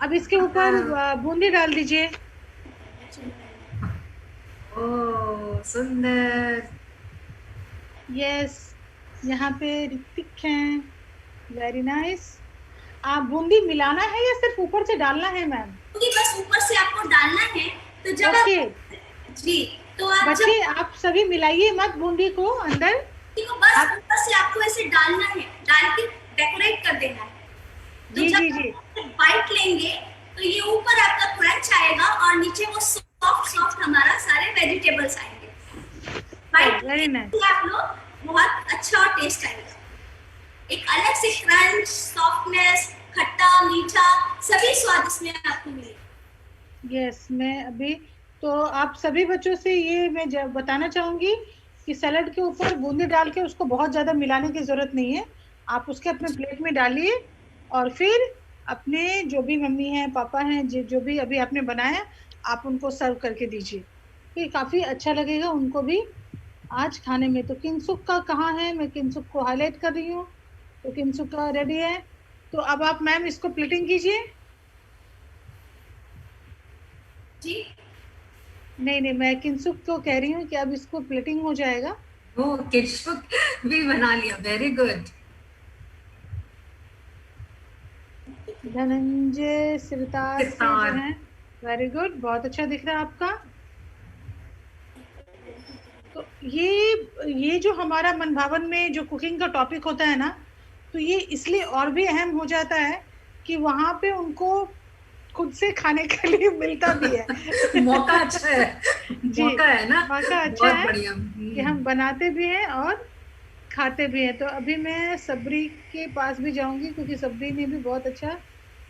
अब इसके ऊपर बूंदी डाल दीजिए। ओह सुंदर। यस, यहाँ पे ऋतिक हैं। Very nice. आप बूंदी मिलाना है या सिर्फ ऊपर से डालना है मैम? बूंदी बस ऊपर से आपको डालना है। तो जब जी, तो आप बच्चे आप सभी मिलाइए मत बूंदी को अंदर, तो बस ऊपर से आपको ऐसे डालना है, डाल के डेकोरेट कर देना है। तो जी जब जी जी, बाइट लेंगे तो ये ऊपर आपका क्रंच आएगा और नीचे वो सॉफ्ट हमारा सारे वेजिटेबल्स आएंगे। Bite very nice. आप लोग बहुत अच्छा और टेस्ट आएगा, एक अलग से क्रंच, सॉफ्टनेस, खट्टा मीठा सभी स्वाद इसमें आपको मिलेगा। यस, मैं अभी तो आप सभी बच्चों से ये मैं बताना चाहूंगी कि सैलेड के ऊपर बूंदी डाल के उसको बहुत ज़्यादा मिलाने की ज़रूरत नहीं है। आप उसके अपने प्लेट में डालिए और फिर अपने जो भी मम्मी हैं, पापा हैं, जो भी अभी आपने बनाया, आप उनको सर्व करके दीजिए, तो ये काफ़ी अच्छा लगेगा उनको भी आज खाने में। तो किंगसुक का कहाँ है? मैं किंगसुक को हाईलाइट कर रही हूँ, तो किंगसुक का रेडी है। तो अब आप मैम इसको प्लेटिंग कीजिए। जी नहीं, मैं किंगसुक को कह रही हूँ कि अब इसको प्लेटिंग हो जाएगा। ओह, किंगसुक भी बना लिया, वेरी गुड। धनंजय सिरतार से जो है, वेरी गुड, बहुत अच्छा दिख रहा है आपका। तो ये जो हमारा मनभावन में जो कुकिंग का टॉपिक होता है ना, तो ये इसलिए और भी अहम हो जाता है कि वहाँ पे उनको खुद से खाने के लिए मिलता भी है। मौका अच्छा है, मौका है ना, मौका अच्छा बहुत है बढ़िया। कि हम बनाते भी हैं और खाते भी हैं। तो अभी मैं सबरी के पास भी जाऊंगी क्योंकि सबरी ने भी बहुत अच्छा,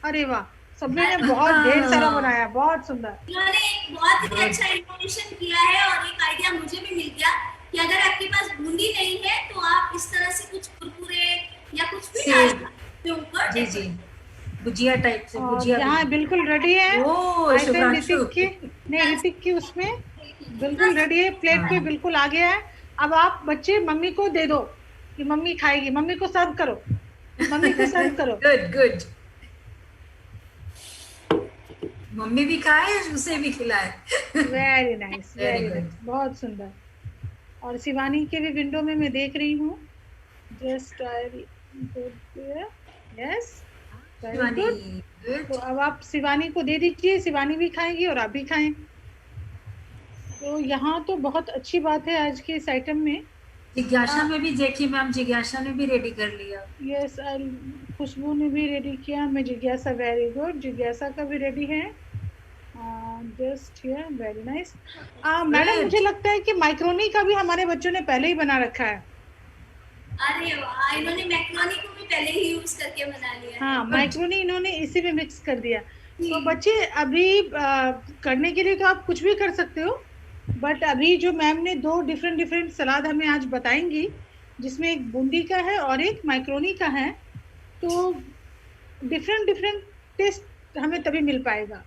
अरे वाह, सबरी ने बहुत ढेर सारा बनाया, बहुत सुंदर। उन्होंने एक बहुत ही अच्छा इनोवेशन किया है और एक आइडिया मुझे भी मिल गया कि अगर आपके पास बूंदी नहीं है तो आप इस तरह से कुछ कुरकुरे या कुछ भी डाल सकते हो ऊपर। जी जी, भुजिया टाइप से, और भुजिया यहाँ बिल्कुल रेडी है ओ आइटम शुभ्रांशु, ऋतिक की, नहीं ऋतिक की उसमें बिल्कुल रेडी है, प्लेट पे बिल्कुल आ गया है। अब आप बच्चे मम्मी को दे दो कि मम्मी खाएगी, मम्मी को सर्व करो, मम्मी को सर्व करो। गुड गुड, मम्मी भी खाए उसे भी खिलाए। Very nice, Very very good. Nice, बहुत सुंदर। और शिवानी के भी विंडो में मैं देख रही हूँ, just yes, very good. Good, तो अब आप शिवानी को दे दीजिए, शिवानी भी खाएगी और आप भी खाएं। तो यहाँ तो बहुत अच्छी बात है आज के इस आइटम में। जिज्ञासा में भी देखिए मैम, जिज्ञासा ने भी रेडी कर लिया। यस, खुशबू ने भी रेडी किया, मैं जिज्ञासा, वेरी गुड, जिज्ञासा का भी रेडी है, just here, very nice. Madam मुझे लगता है कि मैक्रोनी का भी हमारे बच्चों ने पहले ही बना रखा है। अरे वाह, इन्होंने मैक्रोनी को भी पहले ही यूज करके बना लिया। हाँ, मैक्रोनी इन्होंने इसी में मिक्स कर दिया। तो बच्चे अभी करने के लिए तो आप कुछ भी कर सकते हो, बट अभी जो मैम ने दो डिफरेंट सलाद हमें आज बताएंगी, जिसमें एक बूंदी का है और एक मैक्रोनी का है, तो डिफरेंट टेस्ट हमें तभी मिल पाएगा।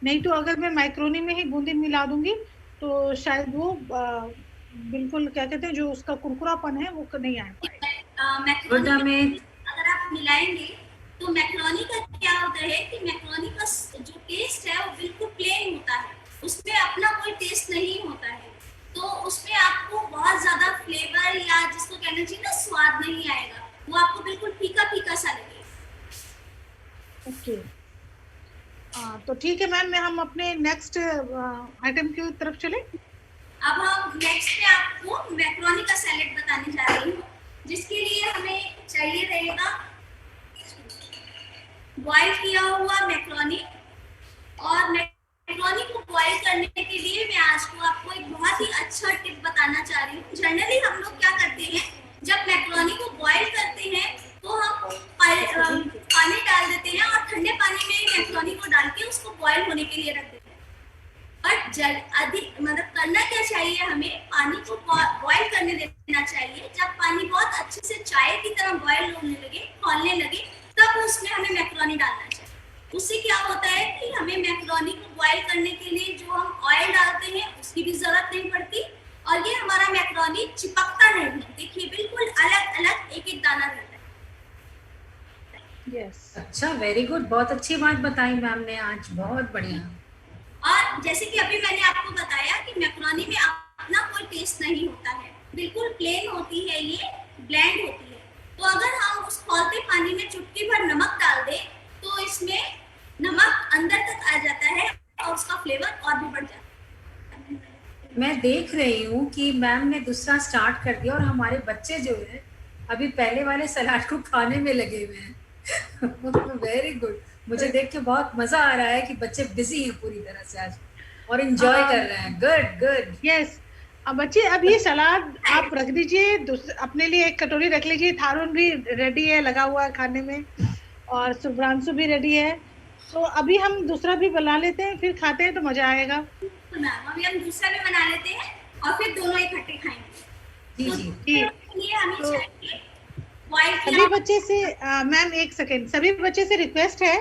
नहीं तो अगर मैं मैक्रोनी में ही बूंदी मिला दूंगी तो शायद वो बिल्कुल, क्या कहते हैं, जो उसका कुरकुरापन है वो नहीं आ पाएगा। मैक्रोनी में अगर आप मिलाएंगे तो मैक्रोनी का क्या होता है कि मैक्रोनी का जो टेस्ट है वो बिल्कुल प्लेन होता है, उसमें अपना कोई टेस्ट नहीं होता है, तो उसमें आपको बहुत ज्यादा फ्लेवर या जिसको कहना चाहिए ना स्वाद नहीं आएगा, वो आपको बिल्कुल फीका फीका सा लगेगा। ओके, तो ठीक है मैम, हम अपने नेक्स्ट आइटम की तरफ चले। अब हम नेक्स्ट में आपको मैक्रोनी का सैलेड बताने जा रही हूँ, जिसके लिए हमें चाहिए रहेगा बॉईल किया हुआ मैक्रोनी। और मैक्रोनी को बॉईल करने के लिए मैं आज को आपको एक बहुत ही अच्छा टिप बताना चाह रही हूँ। जनरली हम लोग क्या करते हैं, जब मैक्रोनी को बॉईल करते हैं तो हम पानी डाल देते हैं और ठंडे पानी में मैक्रोनी को डाल के उसको बॉईल होने के लिए रख देते हैं। बट अधिक मतलब करना क्या चाहिए, हमें पानी को बॉईल करने देना चाहिए। जब पानी बहुत अच्छे से चाय की तरह बॉईल होने लगे, खौलने लगे, तब उसमें हमें मैक्रोनी डालना चाहिए। उससे क्या होता है कि हमें मैक्रोनी को बॉईल करने के लिए जो हम ऑयल डालते हैं उसकी भी जरूरत नहीं पड़ती, और ये हमारा मैक्रोनी चिपकता नहीं है। देखिए बिल्कुल अलग अलग एक एक दाना रहता है। यस, अच्छा, वेरी गुड, बहुत अच्छी बात बताई मैम ने आज, बहुत बढ़िया। और जैसे कि अभी मैंने आपको बताया कि मैक्रोनी में अपना कोई टेस्ट नहीं होता है, बिल्कुल प्लेन होती है, ये ब्लेंड होती है। तो अगर हम उस खौलते पानी में चुटकी भर नमक डाल दें तो इसमें नमक अंदर तक आ जाता है और उसका फ्लेवर और भी बढ़ जाता है। मैं देख रही हूँ कि मैम ने दूसरा स्टार्ट कर दिया और हमारे बच्चे जो है अभी पहले वाले सलाद को खाने में लगे हुए हैं। वेरी गुड, मुझे देख के बहुत मजा आ रहा है कि बच्चे बिजी हैं पूरी तरह से आज और एंजॉय कर रहे हैं। Good good, yes. अब बच्चे, अब ये सलाद आप रख दीजिए, अपने लिए एक कटोरी रख लीजिए। थारून भी रेडी है, लगा हुआ है खाने में, और शुभ्रांशु भी रेडी है। तो अभी हम दूसरा भी बना लेते हैं, फिर खाते हैं तो मजा आएगा। अभी हम दूसरा भी बना लेते हैं और फिर दोनों इकट्ठे खाएंगे। जी जी, तो सभी बच्चे से मैम एक सेकेंड, सभी बच्चे से रिक्वेस्ट है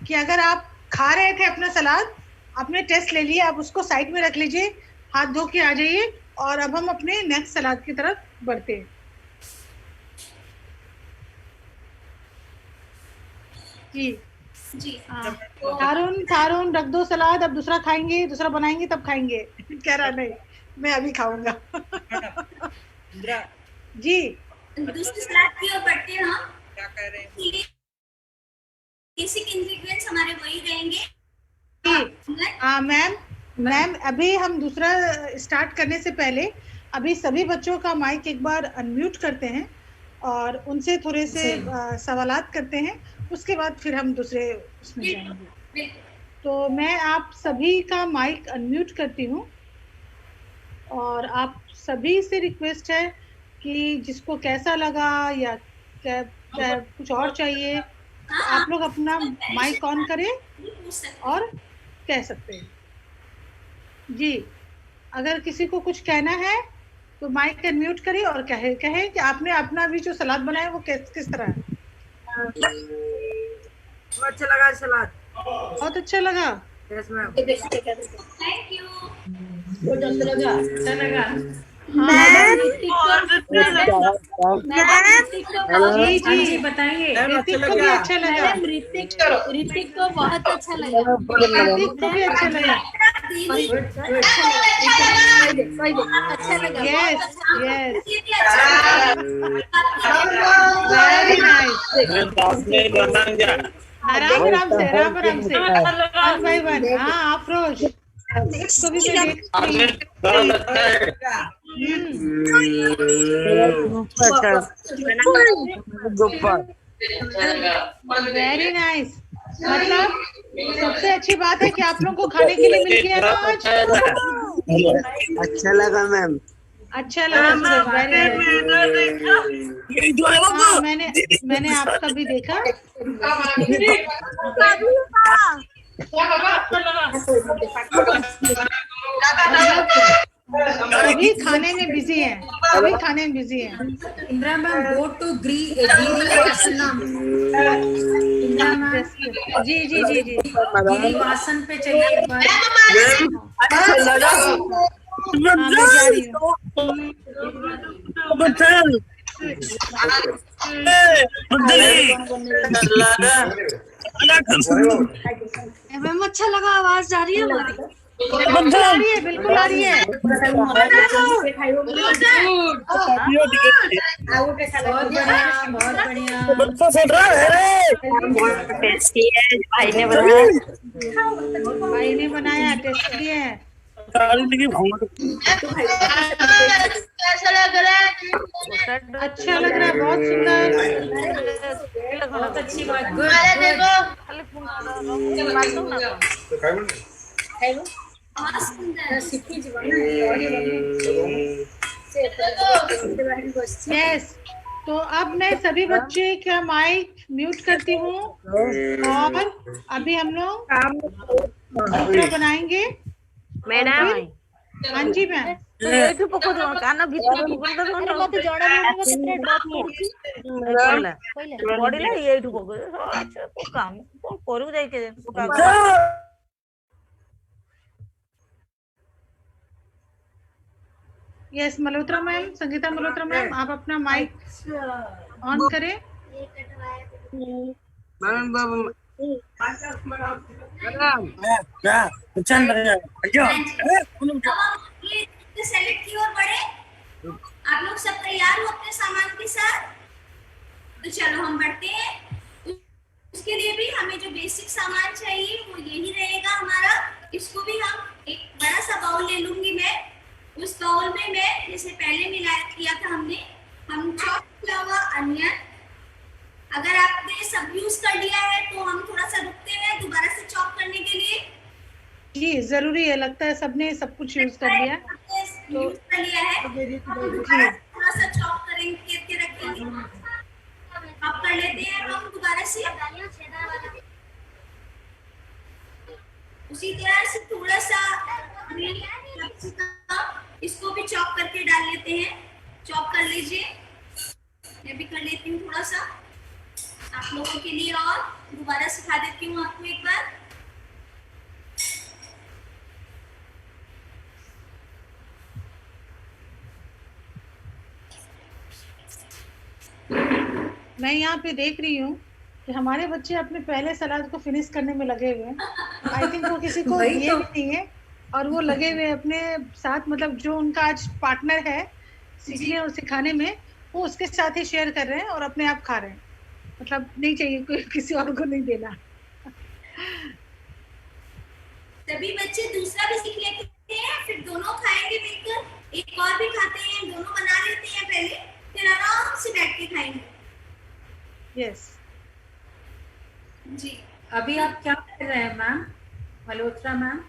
कि अगर आप खा रहे थे अपना सलाद, आपने टेस्ट ले लिया, आप उसको साइड में रख लीजिए, हाथ धो के आ जाइए, और अब हम अपने नेक्स्ट सलाद की तरफ बढ़ते हैं। जी जी, थारून रख दो सलाद, अब दूसरा खाएंगे, दूसरा बनाएंगे तब खाएंगे। कह रहा नहीं, मैं अभी खाऊंगा। जी, दूसरी सलाद की ओर बढ़ते हैं हम। क्या कह रहे हैं? बेसिक इंग्रेडिएंट्स हमारे वही रहेंगे। मैम अभी हम दूसरा स्टार्ट करने से पहले अभी सभी बच्चों का माइक एक बार अनम्यूट करते हैं और उनसे थोड़े से सवालात करते हैं, उसके बाद फिर हम दूसरे उसमें जाएंगे। तो मैं आप सभी का माइक अनम्यूट करती हूँ और आप सभी से रिक्वेस्ट है कि जिसको कैसा लगा या कुछ और चाहिए तो आप लोग अपना माइक ऑन करें और कह सकते हैं। जी, अगर किसी को कुछ कहना है तो माइक अनम्यूट करिए और कहे कि आपने अपना भी जो सलाद बनाया वो किस तरह है। अच्छा लगा सलाद, बहुत अच्छा लगा। Yes ma'am. Thank you. बहुत अच्छा लगा। जी बताइए। ऋतिक को भी अच्छा लगा। ऋतिक को बहुत अच्छा लगा। ऋतिक को भी अच्छा लगा। अच्छा लगा। Yes yes, very very nice. आराम से वन बाय वन। हाँ अफरोज, इसको भी मैं देख रही हूँ। Very nice. मतलब सबसे अच्छी बात है कि आप लोगों को खाने के लिए मिल गया ना आज। अच्छा लगा मैम। अच्छा लगा, वेरी नाइस। हाँ मैंने आपका भी देखा। सभी खाने में बिजी हैं, Indira ma'am, go to Girivasanam. Indira ma'am, जी गिरिवासन पे चलिए एक बार। अच्छा लगा। हाँ मैं जा रही हूँ। मैम अच्छा लगा। आवाज जा रही है हमारी? बिल्कुल आ रही है। बहुत बढ़िया। भाई ने बनाया, टेस्टी है। अच्छा लग रहा है, बहुत सुंदर। बहुत अच्छी बात। गुड। यस, तो अब मैं सभी बच्चे का माइक म्यूट करती हूँ और अभी हम लोग दूसरा बनाएंगे। मैडम, हाँ जी मैम। ଏଇଠୁ ପକଉଛ କାନ ଭିତରେ ପକଉଛ ମତେ ଜଣା ପଡୁନି କେତେ ଡ୍ରପ୍ କରୁଛି। ପଡିଲା ଏଇଠୁ ପକଉଛ କାମ କଣ କରିବୁ ଯାଇକି yes Malhotra ma'am, Sangeeta Malhotra ma'am, आप अपना माइक ऑन करें। सेलेक्ट की ओर बढ़े। आप लोग सब तैयार हो अपने सामान के साथ? तो चलो हम बढ़ते हैं। उसके लिए भी हमें जो बेसिक सामान चाहिए वो यही रहेगा हमारा। इसको भी हम एक बड़ा सा बाउल ले लूंगी मैं। उस बाउल में मैं जैसे पहले मिलाया किया था हम चॉप किया हुआ अनियन। अगर आपने सब यूज कर लिया है तो हम थोड़ा सा रुकते हैं दोबारा से चॉप करने के लिए। जी जरूरी है, लगता है सबने सब कुछ यूज कर लिया यूज कर लिया है। थोड़ा सा चॉप करेंगे, रखेंगे, चॉप कर लेते हैं हम दोबारा से। उसी तरह से थोड़ा सा इसको भी चॉप करके डाल लेते हैं। चॉप कर लीजिए, मैं भी कर लेती हूँ थोड़ा सा आप लोगों के लिए और दोबारा सिखा देती हूँ आपको एक बार। मैं यहाँ पे देख रही हूँ कि हमारे बच्चे अपने पहले सलाद को फिनिश करने में लगे हुए हैं। आई थिंक वो किसी को दिए भी नहीं है और वो लगे हुए अपने साथ, मतलब जो उनका आज पार्टनर है सीखने और सिखाने में, वो उसके साथ ही शेयर कर रहे हैं और अपने आप खा रहे हैं। मतलब नहीं चाहिए कोई किसी और को नहीं देना। सभी बच्चे दूसरा भी सीख लेते हैं, फिर दोनों खाएंगे मिलकर। एक और भी खाते हैं, दोनों बना लेते हैं पहले, फिर आराम से बैठ के खाएंगे। यस जी अभी आप क्या कर रहे हैं मैम? मल्होत्रा मैम।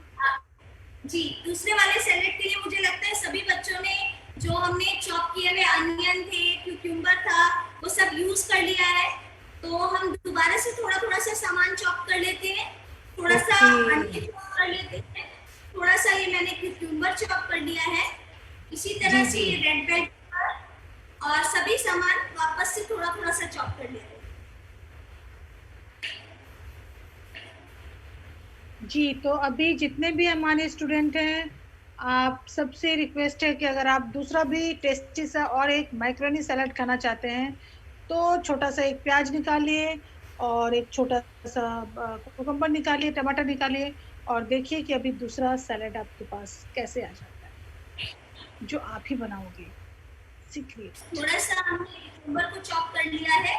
जी, दूसरे वाले सैलेड के लिए मुझे लगता है सभी बच्चों ने जो हमने चॉप किए हुए अनियन थे, क्यूक्यूम्बर था, वो सब यूज कर लिया है। तो हम दोबारा से थोड़ा थोड़ा सा सामान चॉप कर लेते हैं, थोड़ा सा अनियन चॉप कर लेते हैं, थोड़ा सा ये मैंने क्यूक्यूम्बर चॉप कर लिया है, इसी तरह से ये रेड बेल पेपर और सभी सामान वापस से थोड़ा थोड़ा सा चॉप कर लेते हैं। जी, तो अभी जितने भी हमारे स्टूडेंट हैं, आप सबसे रिक्वेस्ट है कि अगर आप दूसरा भी टेस्टी सा और एक मैक्रोनी सैलड खाना चाहते हैं तो छोटा सा एक प्याज निकालिए और एक छोटा सा कुकुम्बर निकालिए, टमाटर निकालिए और देखिए कि अभी दूसरा सैलड आपके पास कैसे आ जाता है जो आप ही बनाओगे। सीख लिए। थोड़ा सा हमने कुकुम्बर को चॉप कर लिया है,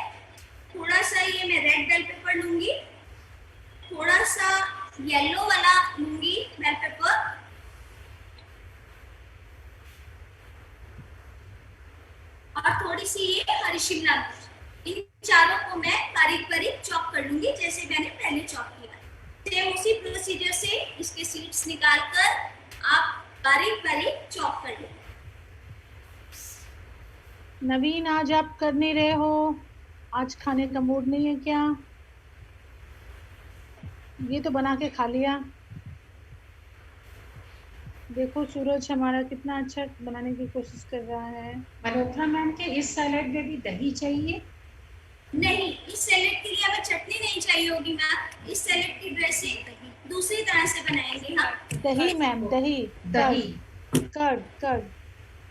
थोड़ा सा ये मैं रेड बेल पेपर लूंगी, थोड़ा सा येलो वाला लूंगी बेल पेपर, और थोड़ी सी ये हरी शिमला मिर्च। इन चारों को मैं बारीक बारीक चॉप कर लूंगी जैसे मैंने पहले चॉप किया। सेम उसी प्रोसीजर से इसके सीड्स निकालकर आप बारीक बारीक चॉप कर लें। नवीन, आज आप कर नहीं रहे हो? आज खाने का मूड नहीं है क्या? ये तो बना के खा लिया। देखो सूरज हमारा कितना अच्छा बनाने की कोशिश कर रहा है। मल्होत्रा मैम के इस सैलेड में भी दही चाहिए? नहीं, इस सैलेड के लिए हमें चटनी नहीं चाहिए होगी मैम। इस सैलेड की ड्रेसिंग दूसरी तरह से बनाएंगे हम। दही मैम, दही दही कर्ड कर्ड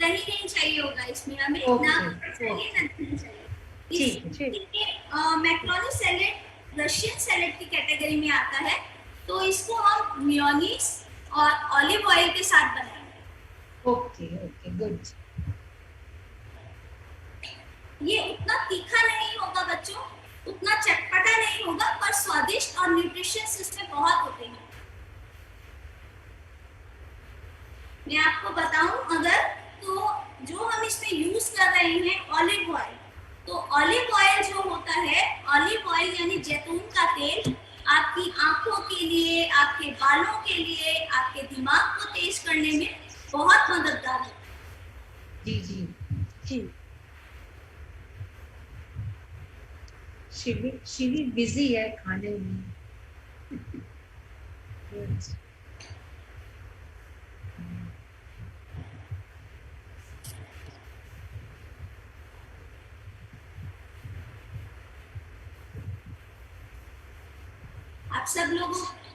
दही नहीं चाहिए होगा इसमें हमें, ना चाहिए ना दही चाहिए। ठीक। मैक्रोनी सैलेड रशियन सैलेड की कैटेगरी में आता है, तो इसको हम मेयोनीज और ऑलिव ऑयल के साथ बनाएंगे। Okay okay good. ये उतना तीखा नहीं होगा बच्चों, उतना चटपटा नहीं होगा, पर स्वादिष्ट और न्यूट्रिशियस इसमें बहुत होते हैं। मैं आपको बताऊं अगर, तो जो हम इसमें यूज कर रहे हैं ऑलिव ऑयल, तो ऑलिव ऑयल जो होता है, ऑलिव ऑयल यानी जैतून का तेल, आपकी आंखों के लिए, आपके बालों के लिए, आपके दिमाग को तेज करने में बहुत मददगार है। जी जी जी। शिवी बिजी है खाने में। आप सब लोग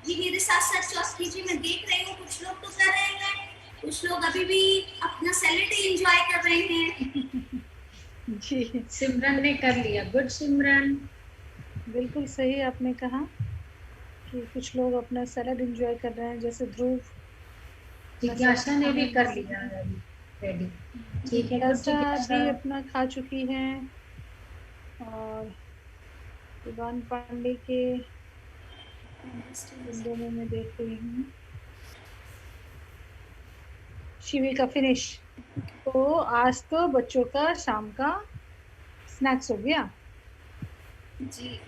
भी मेरे साथ साथ चॉप कीजिए। मैं देख रही हूँ कुछ लोग तो कर रहे हैं, कुछ लोग अभी भी अपना सैलेड एंजॉय कर रहे हैं। जी, सिमरन ने कर लिया। गुड सिमरन। बिल्कुल सही आपने कहा कि कुछ लोग अपना सैलेड एंजॉय कर रहे हैं, जैसे ध्रुव। जिज्ञासा ने भी कर लिया रेडी। ठीक है, जिज्ञासा भी अपना खा चुकी हैं और इवान पांडे के विंडो में मैं देख रही हूँ। शिवी का फिनिश। तो आज तो बच्चों का शाम का स्नैक्स हो गया। जी,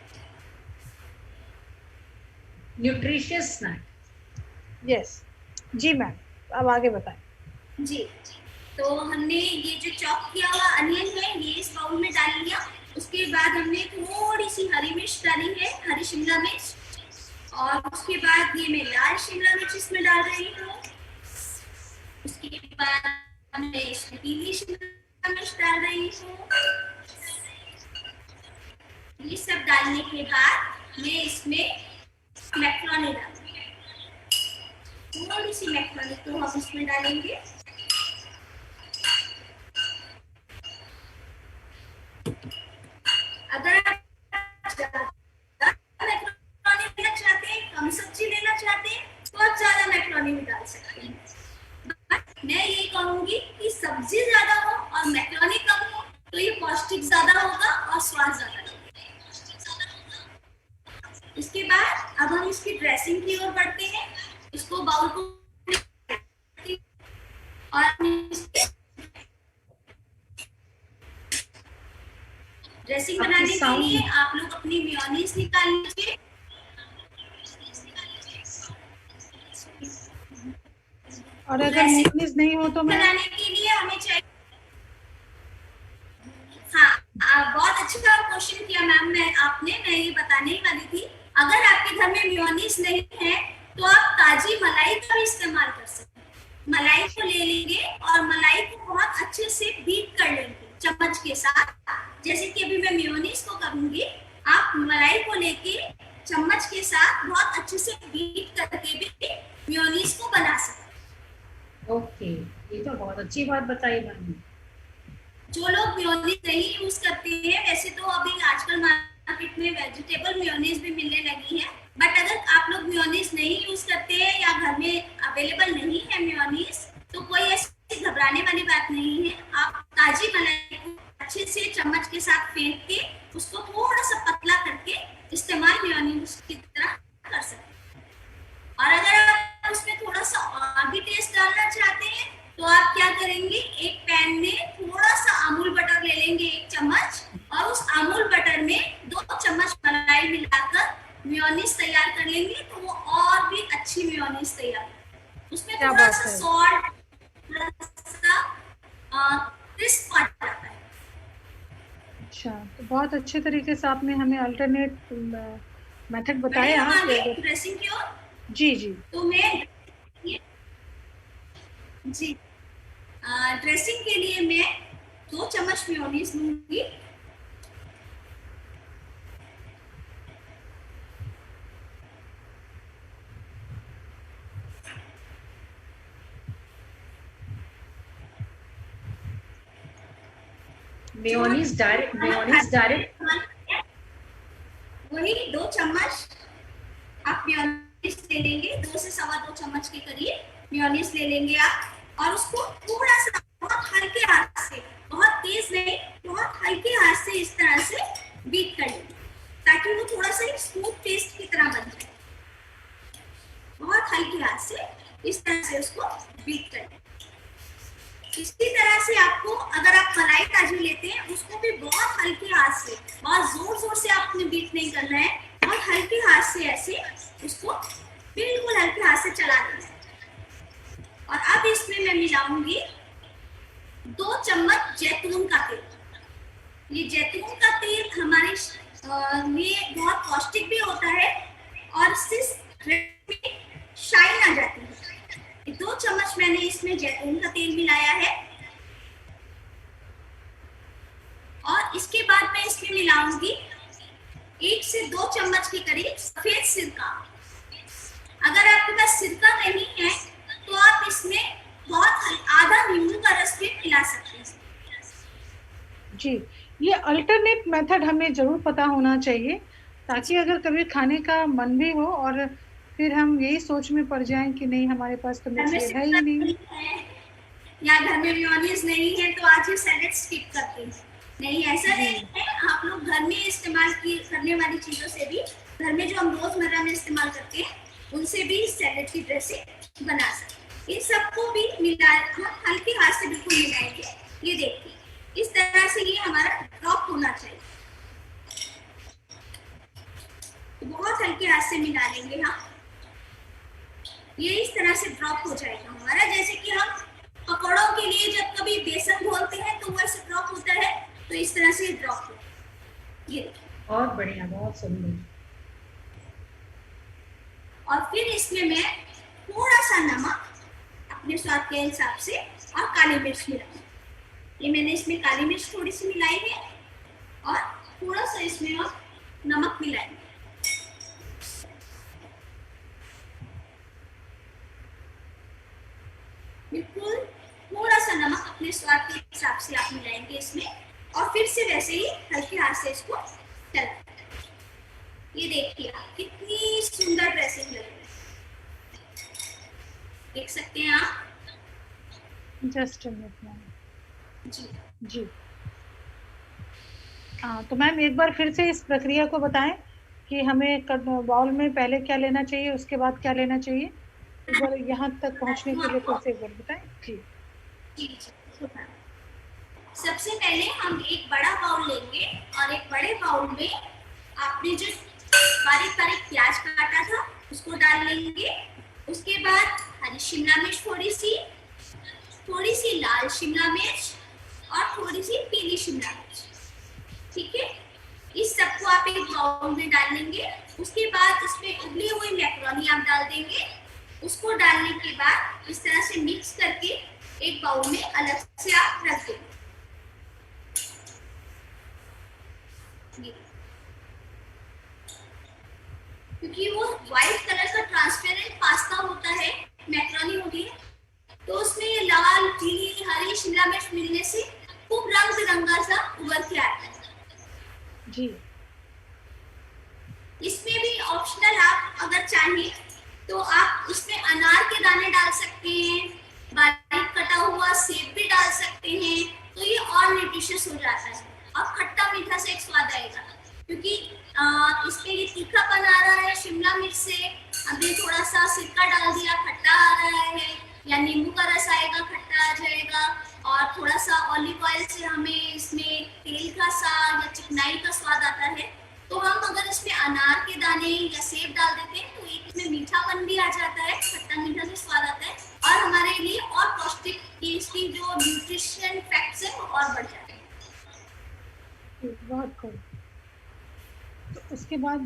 न्यूट्रिशियस स्नैक। यस जी मैम, अब आगे बताएं। जी। तो हमने ये जो चॉप किया हुआ अनियन है ये इस बाउल में डाल लिया। उसके बाद हमने थोड़ी सी हरी मिर्च डाली है, हरी शिमला मिर्च, और उसके बाद ये मैं लाल शिमला मिर्च इसमें डाल रही हूँ। उसके बाद मैं इसमें पीली शिमला मिर्च डाल रही हूँ। ये सब डालने के बाद मैं इसमें मैक्रोनी डालूंगी। थोड़ी सी मैक्रोनी तो हम इसमें डालेंगे। अगर आप मैक्रोनी लेना चाहते हैं, कम सब्जी लेना चाहते हैं, तो आप ज्यादा मैक्रोनी भी डाल सकते हैं। मैं ये कहूंगी कि सब्जी ज्यादा हो और मैक्रोनी कम हो तो ये पौष्टिक ज्यादा होगा और स्वाद ज्यादा होगा। इसके बाद अब हम इसकी ड्रेसिंग की ओर बढ़ते हैं। इसको बाउल को और ड्रेसिंग बनाने के लिए आप लोग अपनी मेयोनीज निकाल लीजिए। और अगर मेयोनीज नहीं हो तो मैं बनाने के लिए हमें चाहिए, हाँ बहुत अच्छा क्वेश्चन किया मैम मैं ये बताने ही वाली थी। अगर आपके घर में मेयोनीज नहीं है तो आप ताजी मलाई का भी इस्तेमाल कर सकते हैं। मलाई को ले लेंगे और मलाई को बहुत अच्छे से बीट कर लेंगे चम्मच के साथ, जैसे कि अभी मैं मेयोनीज को करूंगी। आप मलाई को लेके चम्मच के साथ बहुत अच्छे से बीट करके भी मेयोनीज को बना सकते हैं। ओके, ये तो बहुत अच्छी बात बताई मैंने। जो लोग मेयोनीज नहीं यूज करते हैं, वैसे तो अभी आजकल मार्केट में वेजिटेबल मेयोनीज भी मिलने लगी है, बट अगर आप लोग मेयोनीज नहीं यूज करते हैं या घर में अवेलेबल नहीं है मेयोनीज, तो कोई ऐसी घबराने वाली बात नहीं है। आप ताजी मलाई को अच्छे से चम्मच के साथ फेंट के उसको थोड़ा सा पतला करके इस्तेमाल मेयोनीज की तरह कर सकते हैं। और अगर आप उसमें थोड़ा सा और भी टेस्ट डालना चाहते हैं तो आप क्या करेंगे, एक पैन में थोड़ा सा अमूल बटर ले लेंगे 1 चम्मच, और उस अमूल बटर में 2 चम्मच मलाई मिलाकर मेयोनीज तैयार कर लेंगे, तो वो और भी अच्छी मेयोनीज तैयार। उसमें थोड़ा सा सॉल्ट, क्रिस्प आ जाता है। अच्छा, तो बहुत अच्छे तरीके से आपने हमें अल्टरनेट मेथड बताया। ड्रेसिंग की ओर जी जी, तो मैं जी ड्रेसिंग के लिए मैं 2 चम्मच मेयोनीज लूंगी। मेयोनीज डायरेक्ट वही 2 चम्मच आप मेयोनीज ले लेंगे, 2 से 2.25 चम्मच के करीब मेयोनीज ले लेंगे आप, और उसको थोड़ा सा बहुत हल्के हाथ से, बहुत तेज नहीं, बहुत हल्के हाथ से इस तरह से बीट कर लेंगे, ताकि वो थोड़ा सा स्मूथ पेस्ट की तरह बन जाए। बहुत हल्के हाथ से इस तरह से उसको बीट कर लेंगे। इसी तरह से आपको, अगर आप मलाई ताजी लेते हैं, उसको भी बहुत हल्के हाथ से, बहुत जोर जोर से आपने बीट नहीं करना है, बहुत हल्के हाथ से ऐसे उसको बिल्कुल हल्के हाथ से चला देना है। और अब इसमें मैं मिलाऊंगी 2 चम्मच जैतून का तेल। ये जैतून का तेल हमारे लिए बहुत पौष्टिक भी होता है और इससे शाइन आ जाती है। 2 चम्मच मैंने इसमें जैतून का तेल मिलाया है, और इसके बाद मैं इसमें मिलाऊंगी 1 से 2 चम्मच के करीब सफेद सिरका। अगर आपके पास सिरका नहीं है तो आप इसमें बहुत आधा नींबू का रस भी मिला सकते हैं। जी, ये अल्टरनेट मेथड हमें जरूर पता होना चाहिए, ताकि अगर कभी खाने का मन भी हो और फिर हम यही सोच में पड़ जाएं कि नहीं हमारे पास तो मछली है ही नहीं, या घर में मेयोनीज नहीं है तो आज ये सैलेड स्किप करते हैं। नहीं, ऐसा नहीं है। आप लोग घर में इस्तेमाल करने वाली चीजों से भी, घर में जो हम रोजमर्रा में इस्तेमाल करते हैं, उनसे भी सैलेड की ड्रेसिंग बना सकते हैं। इन सबको भी मिला, हम हल्के हाथ से बिल्कुल मिलाएंगे। ये देखिए, इस तरह से ये हमारा ड्रॉप होना चाहिए। बहुत हल्के हाथ से मिला लेंगे हम, ये इस तरह से ड्रॉप हो जाएगा हमारा। जैसे कि हम पकौड़ों के लिए जब कभी बेसन घोलते हैं तो वैसे ड्रॉप होता है, तो इस तरह से ड्रॉप होता है। ये बहुत बढ़िया, बहुत सुंदर। और फिर इसमें मैं थोड़ा सा नमक अपने स्वाद के हिसाब से और काली मिर्च मिलाऊंगी। ये मैंने इसमें काली मिर्च थोड़ी सी मिलाई है और थोड़ा सा इसमें हम नमक मिलाएंगे। बिल्कुल थोड़ा सा नमक अपने स्वाद के हिसाब से आप मिलाएंगे इसमें, और फिर से वैसे ही हल्के हाथ से इसको चलाएंगे। ये देखिए आप कितनी सुंदर ड्रेसिंग लग रही है, देख सकते हैं आप। जस्ट मिनट जी जी। हाँ, तो मैम एक बार फिर से इस प्रक्रिया को बताएं कि हमें बाउल में पहले क्या लेना चाहिए, उसके बाद क्या लेना चाहिए। एक बार यहाँ तक पहुँचने के लिए फिर से एक बार बताएं। जी जी जी। सबसे पहले हम एक बड़ा बाउल लेंगे और एक बड़े बाउल में आपने जो बारीक बारीक प्याज काटा था उसको डाल लेंगे। उसके बाद हरी शिमला मिर्च थोड़ी सी, लाल शिमला मिर्च और थोड़ी सी पीली शिमला मिर्च। ठीक है, इस सबको आप एक बाउल में डाल लेंगे। उसके बाद इसमें उबली हुई मैक्रोनी आप डाल देंगे। उसको डालने के बाद इस तरह से मिक्स करके एक बाउल में अलग से आप रख देंगे। क्योंकि वो व्हाइट कलर का ट्रांसपेरेंट पास्ता होता है, मैक्रोनी होती है, तो उसमें ये लाल, पीली, हरी शिमला मिर्च मिलने से खूब रंग बिरंगा सा उभर के आता है जी। इसमें भी ऑप्शनल आप अगर चाहें तो आप इसमें अनार के दाने डाल सकते हैं, बारीक कटा हुआ सेब भी डाल सकते हैं, तो ये और न्यूट्रिशियस हो जाता है। अब खट्टा मीठा से एक स्वाद आएगा, क्योंकि इसमें ये तीखापन आ रहा है शिमला मिर्च से। अभी थोड़ा सा सिरका डाल दिया, खट्टा आ रहा है, या नींबू का रस आएगा, खट्टा आ जाएगा। और थोड़ा सा ऑलिव ऑयल से हमें इसमें तेल का सा या चिकनाई का स्वाद आता है। तो हम अगर इसमें अनार के दाने या सेब डाल देते हैं तो इसमें मीठापन भी आ जाता है, खट्टा मीठा से स्वाद आता है, और हमारे लिए और पौष्टिक इसकी जो न्यूट्रिशन फैक्ट्स है वो और बढ़ जाते हैं। बहुत खूब। तो उसके बाद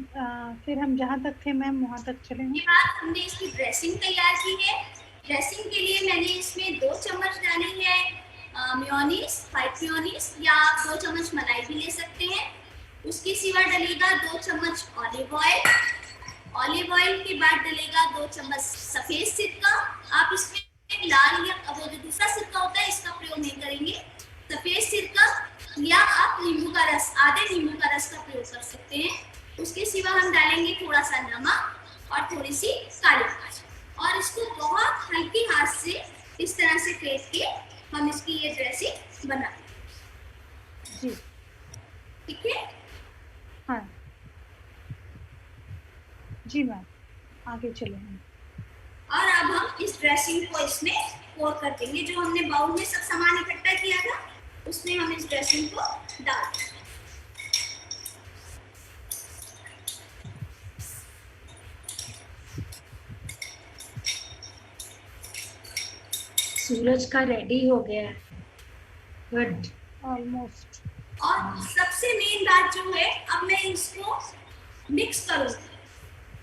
फिर हम जहाँ तक थे मैम वहाँ तक चलेंगे। उसके बाद हमने इसकी ड्रेसिंग तैयार की है। ड्रेसिंग के लिए मैंने इसमें 2 चम्मच डाली है मेयोनीज, व्हाइट मेयोनीज, या 2 चम्मच मलाई भी ले सकते हैं। उसके सिवा डलेगा 2 चम्मच ऑलिव ऑयल। ऑलिव ऑयल के बाद डलेगा 2 चम्मच सफेद सिरका। आप इसमें लाल या वो जो दूसरा सिरका होता है इसका प्रयोग नहीं करेंगे। सफेद सिरका या आप नींबू का रस, आधे नींबू का रस का प्रयोग कर सकते हैं। उसके सिवा हम डालेंगे थोड़ा सा नमक और थोड़ी सी काली मिर्च, और इसको बहुत हल्के हाथ से इस तरह से फेंट के हम इसकी ये ड्रेसिंग बनाएंगे। जी ठीक है, हाँ जी मैम, आगे चले हम। और अब हम इस ड्रेसिंग को इसमें पोर कर देंगे। जो हमने बाउल में सब सामान इकट्ठा किया था उसमें हम इस ड्रेसिंग को डाल देंगे। सूरज का रेडी हो गया है, गुड, ऑलमोस्ट। और सबसे मेन बात जो है, अब मैं इसको मिक्स करूंगी।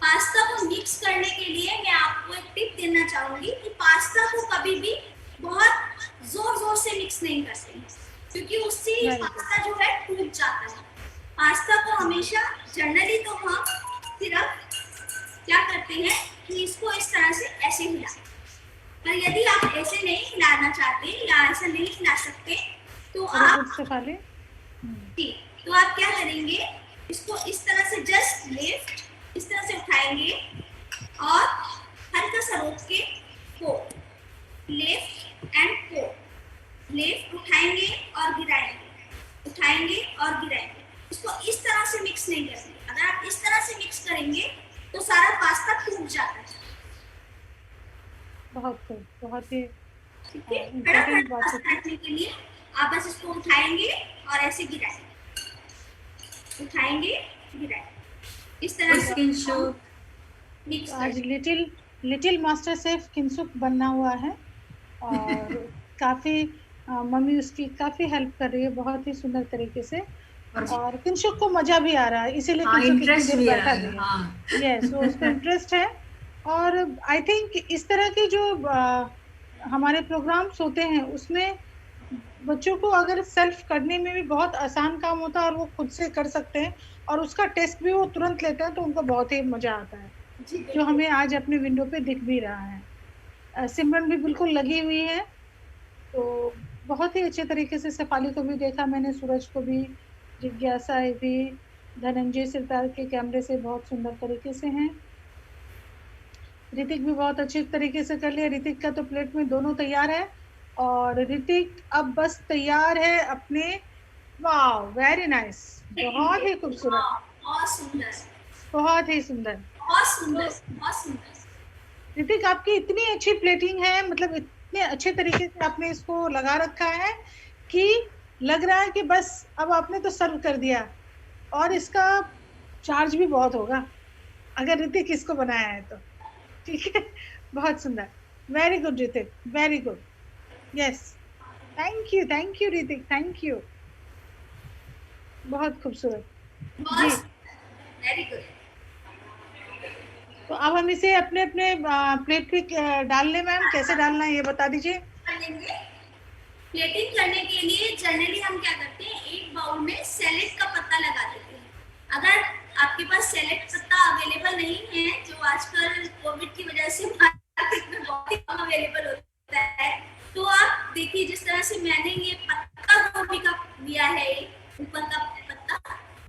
पास्ता को मिक्स करने के लिए मैं आपको एक टिप देना चाहूंगी कि पास्ता को कभी भी बहुत जोर जोर से मिक्स नहीं करते हैं, क्योंकि उससे पास्ता जो है टूट जाता है। पास्ता को हमेशा जनरली तो हम सिर्फ क्या करते हैं कि इसको इस तरह से ऐसे हिलाते हैं, पर यदि आप ऐसे नहीं हिलाना चाहते या ऐसा नहीं हिला सकते तो आप क्या करेंगे, इसको इस तरह से जस्ट लिफ्ट, इस तरह से उठाएंगे और हल्का सा रोक के fold, lift and fold, lift, उठाएंगे और गिराएंगे, उठाएंगे और गिराएंगे। इसको इस तरह से मिक्स नहीं करेंगे। अगर आप इस तरह से मिक्स करेंगे तो सारा पास्ता टूट जाता है। बहुत ही इम्पोर्टेंट बात है के लिए आप बस इसको उठाएंगे और ऐसे गिराएंगे, उठाएंगे गिराएंगे, इस तरह से मिक्स। आज लिटिल मास्टर शेफ किंसुक बनना हुआ है और काफी मम्मी उसकी काफी हेल्प कर रही है बहुत ही सुंदर तरीके से, और किंसुक को मजा भी आ रहा है, इसीलिए इंटरेस्ट भी बैठा है। यस, वो उसको इंटरेस्ट है। और आई थिंक इस तरह के जो हमारे प्रोग्राम्स होते हैं उसमें बच्चों को अगर सेल्फ करने में भी बहुत आसान काम होता है और वो खुद से कर सकते हैं और उसका टेस्ट भी वो तुरंत लेते हैं, तो उनको बहुत ही मजा आता है, जो हमें आज अपने विंडो पे दिख भी रहा है। सिमरन भी बिल्कुल लगी हुई है, तो बहुत ही अच्छे तरीके से शेफाली को भी देखा मैंने, सूरज को भी, जिज्ञासा भी, धनंजय सिरतार के कैमरे से बहुत सुंदर तरीके से हैं। ऋतिक भी बहुत अच्छे तरीके से कर लिया। ऋतिक का तो प्लेट में दोनों तैयार है और ऋतिक अब बस तैयार है अपने, वाह वेरी नाइस, बहुत ही खूबसूरत, बहुत ही सुंदर। ऋतिक आपकी इतनी अच्छी प्लेटिंग है, मतलब इतने अच्छे तरीके से आपने इसको लगा रखा है कि लग रहा है कि बस अब आपने तो सर्व कर दिया, और इसका चार्ज भी बहुत होगा अगर ऋतिक इसको बनाया है तो। ठीक है, बहुत सुंदर, very good Hrithik, very good. Yes, thank you Hrithik, thank you, बहुत खूबसूरत जी। Very good. तो अब हम इसे अपने अपने प्लेट पे डाल लें मैम, कैसे डालना है ये बता दीजिए। प्लेटिंग करने के लिए जनरली हम क्या करते हैं, एक बाउल में सैलेड का पत्ता लगा देते हैं। अगर आपके पास सैलेड पत्ता अवेलेबल नहीं है, जो आजकल कोविड की वजह से मार्केट में बहुत ही कम अवेलेबल होता है, तो आप देखिए जिस तरह से मैंने ये पत्ता गोभी का लिया है, ऊपर का पत्ता,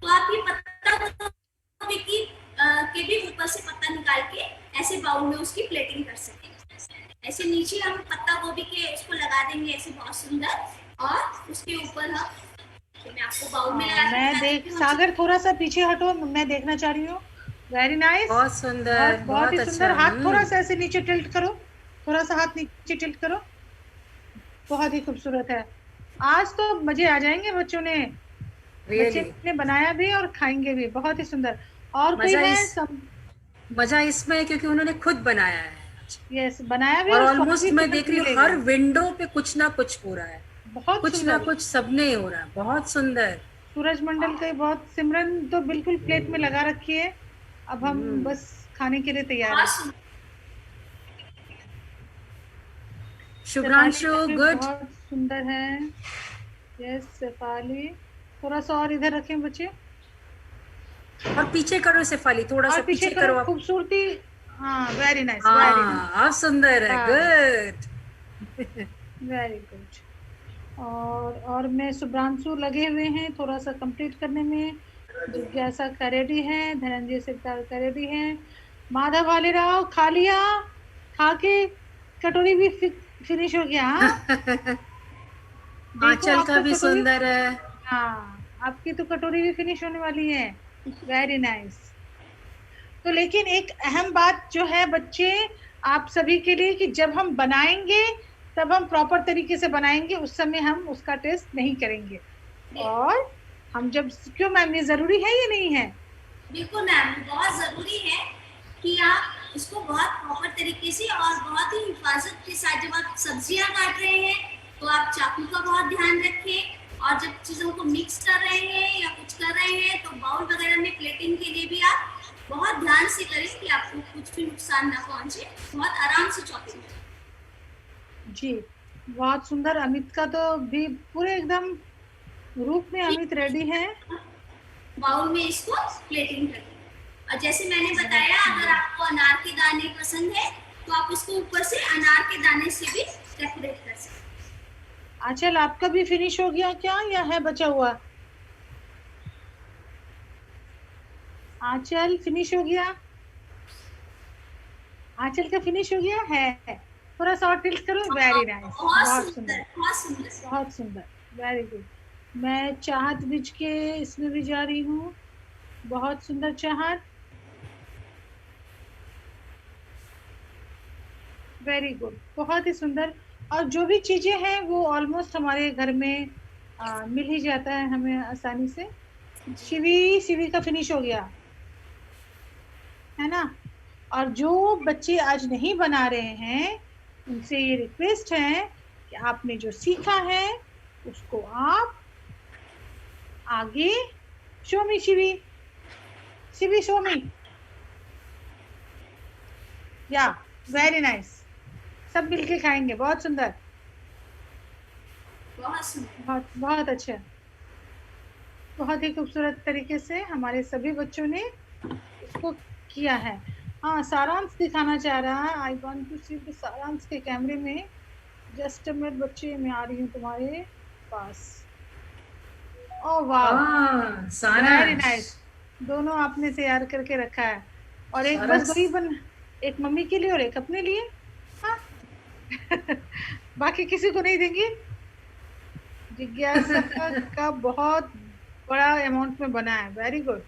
तो आप ये पत्ता गोभी की के भी ऊपर से पत्ता निकाल के ऐसे बाउल में उसकी प्लेटिंग कर सकते हैं। ऐसे नीचे हम पत्ता गोभी के उसको लगा देंगे ऐसे बहुत सुंदर, और उसके ऊपर हम, तो मैं आपको बाउल में लगा मैं देख, सागर थोड़ा सा पीछे हटो, मैं देखना चाह रही हूँ। वेरी नाइस, बहुत सुंदर, बहुत ही अच्छा। सुंदर। हाथ थोड़ा सा ऐसे नीचे टिल्ट करो, थोड़ा सा हाथ नीचे टिल्ट करो, बहुत ही खूबसूरत है। आज तो मजे आ जाएंगे बच्चों ने, बच्चे ने बनाया भी और खाएंगे भी, बहुत ही सुंदर। और कोई है? मजा इसमें है क्योंकि उन्होंने खुद बनाया है। यस, बनाया भी और स्वाद ऑलमोस्ट भी मैं देख रही हूँ मिलेगा। हर विंडो पे कुछ ना कुछ हो रहा है, बहुत कुछ ना कुछ सबने हो रहा है, बहुत सुंदर। सूरज मंडल का बहुत, सिमरन तो बिल्कुल प्लेट में लगा रखी है, अब हम बस खाने के लिए तैयार हैं। शुभ्रांशु गुड, बहुत सुंदर है। यस शेफाली, थोड़ा सा और इधर रखें बच्चे, और पीछे करो शेफाली, थोड़ा सा पीछे करो आप। खूबसूरती, हाँ वेरी नाइस, हाँ अब सुंदर है, गुड वेरी गुड। और मैं शुभ्रांशु लगे हुए हैं थोड़ा सा कंप्लीट करने में, जिज्ञासा का रेडी है, धनंजय सिकदार का रेडी है, माधव वाले राव खा लिया, खा के कटोरी भी फिनिश हो गया। आंचल का भी सुंदर है। हाँ, आपकी तो कटोरी भी फिनिश होने वाली है, वेरी नाइस। तो लेकिन एक अहम बात जो है बच्चे आप सभी के लिए, कि जब हम बनाएंगे तब हम प्रॉपर तरीके से बनाएंगे, उस समय हम उसका टेस्ट नहीं करेंगे। और हम जब, क्यों मैम ये जरूरी है या नहीं है? बिल्कुल मैम, बहुत जरूरी है कि आप इसको बहुत प्रॉपर तरीके से और बहुत ही हिफाजत के साथ, जब आप सब्जियां काट रहे हैं तो आप चाकू का बहुत ध्यान रखें, और जब चीजों को मिक्स कर रहे हैं या कुछ कर रहे हैं तो बाउल वगैरह में प्लेटिंग के लिए भी आप बहुत ध्यान से करें कि आपको कुछ भी नुकसान ना पहुंचे, बहुत आराम से चॉपिंग। जी बहुत सुंदर। अमित का तो भी पूरे एकदम रूप में अमित रेडी है, बाउल में इसको प्लेटिंग करें। और जैसे मैंने बताया, अगर आपको अनार के दाने पसंद है तो आप उसको ऊपर से अनार के दाने से भी डेकोरेट कर सकते हैं। आंचल आपका भी फिनिश हो गया क्या, या है बचा हुआ? आंचल फिनिश हो गया, आंचल का फिनिश हो गया है, थोड़ा सा और टिल्ट करो, वेरी नाइस, बहुत सुंदर, बहुत सुंदर, वेरी गुड। मैं चाहत बीज के इसमें भी जा रही हूँ, बहुत सुंदर चाहत, वेरी गुड, बहुत ही सुंदर। और जो भी चीजें हैं वो ऑलमोस्ट हमारे घर में मिल ही जाता है हमें आसानी से। शिवी का फिनिश हो गया है ना। और जो बच्चे आज नहीं बना रहे हैं उनसे ये रिक्वेस्ट है कि आपने जो सीखा है उसको आप आगे शो मी, शिवी शो मी, या वेरी नाइस, सब मिलके खाएंगे, बहुत सुंदर, बहुत बहुत अच्छा, बहुत ही खूबसूरत तरीके से हमारे सभी बच्चों ने इसको किया है। हाँ, सारांश दिखाना चाह रहा है, I want to see the Saransh के कैमरे में, जस्ट मिनट बच्चे, मैं आ रही हूँ तुम्हारे पास। ओह वाह, वेरी नाइस, दोनों आपने तैयार करके रखा है, और एक बस वही एक मम्मी के लिए और एक अपने लिए। हाँ बाकी किसी को नहीं देंगी। जिज्ञासा का बहुत बड़ा अमाउंट में बना है, very good,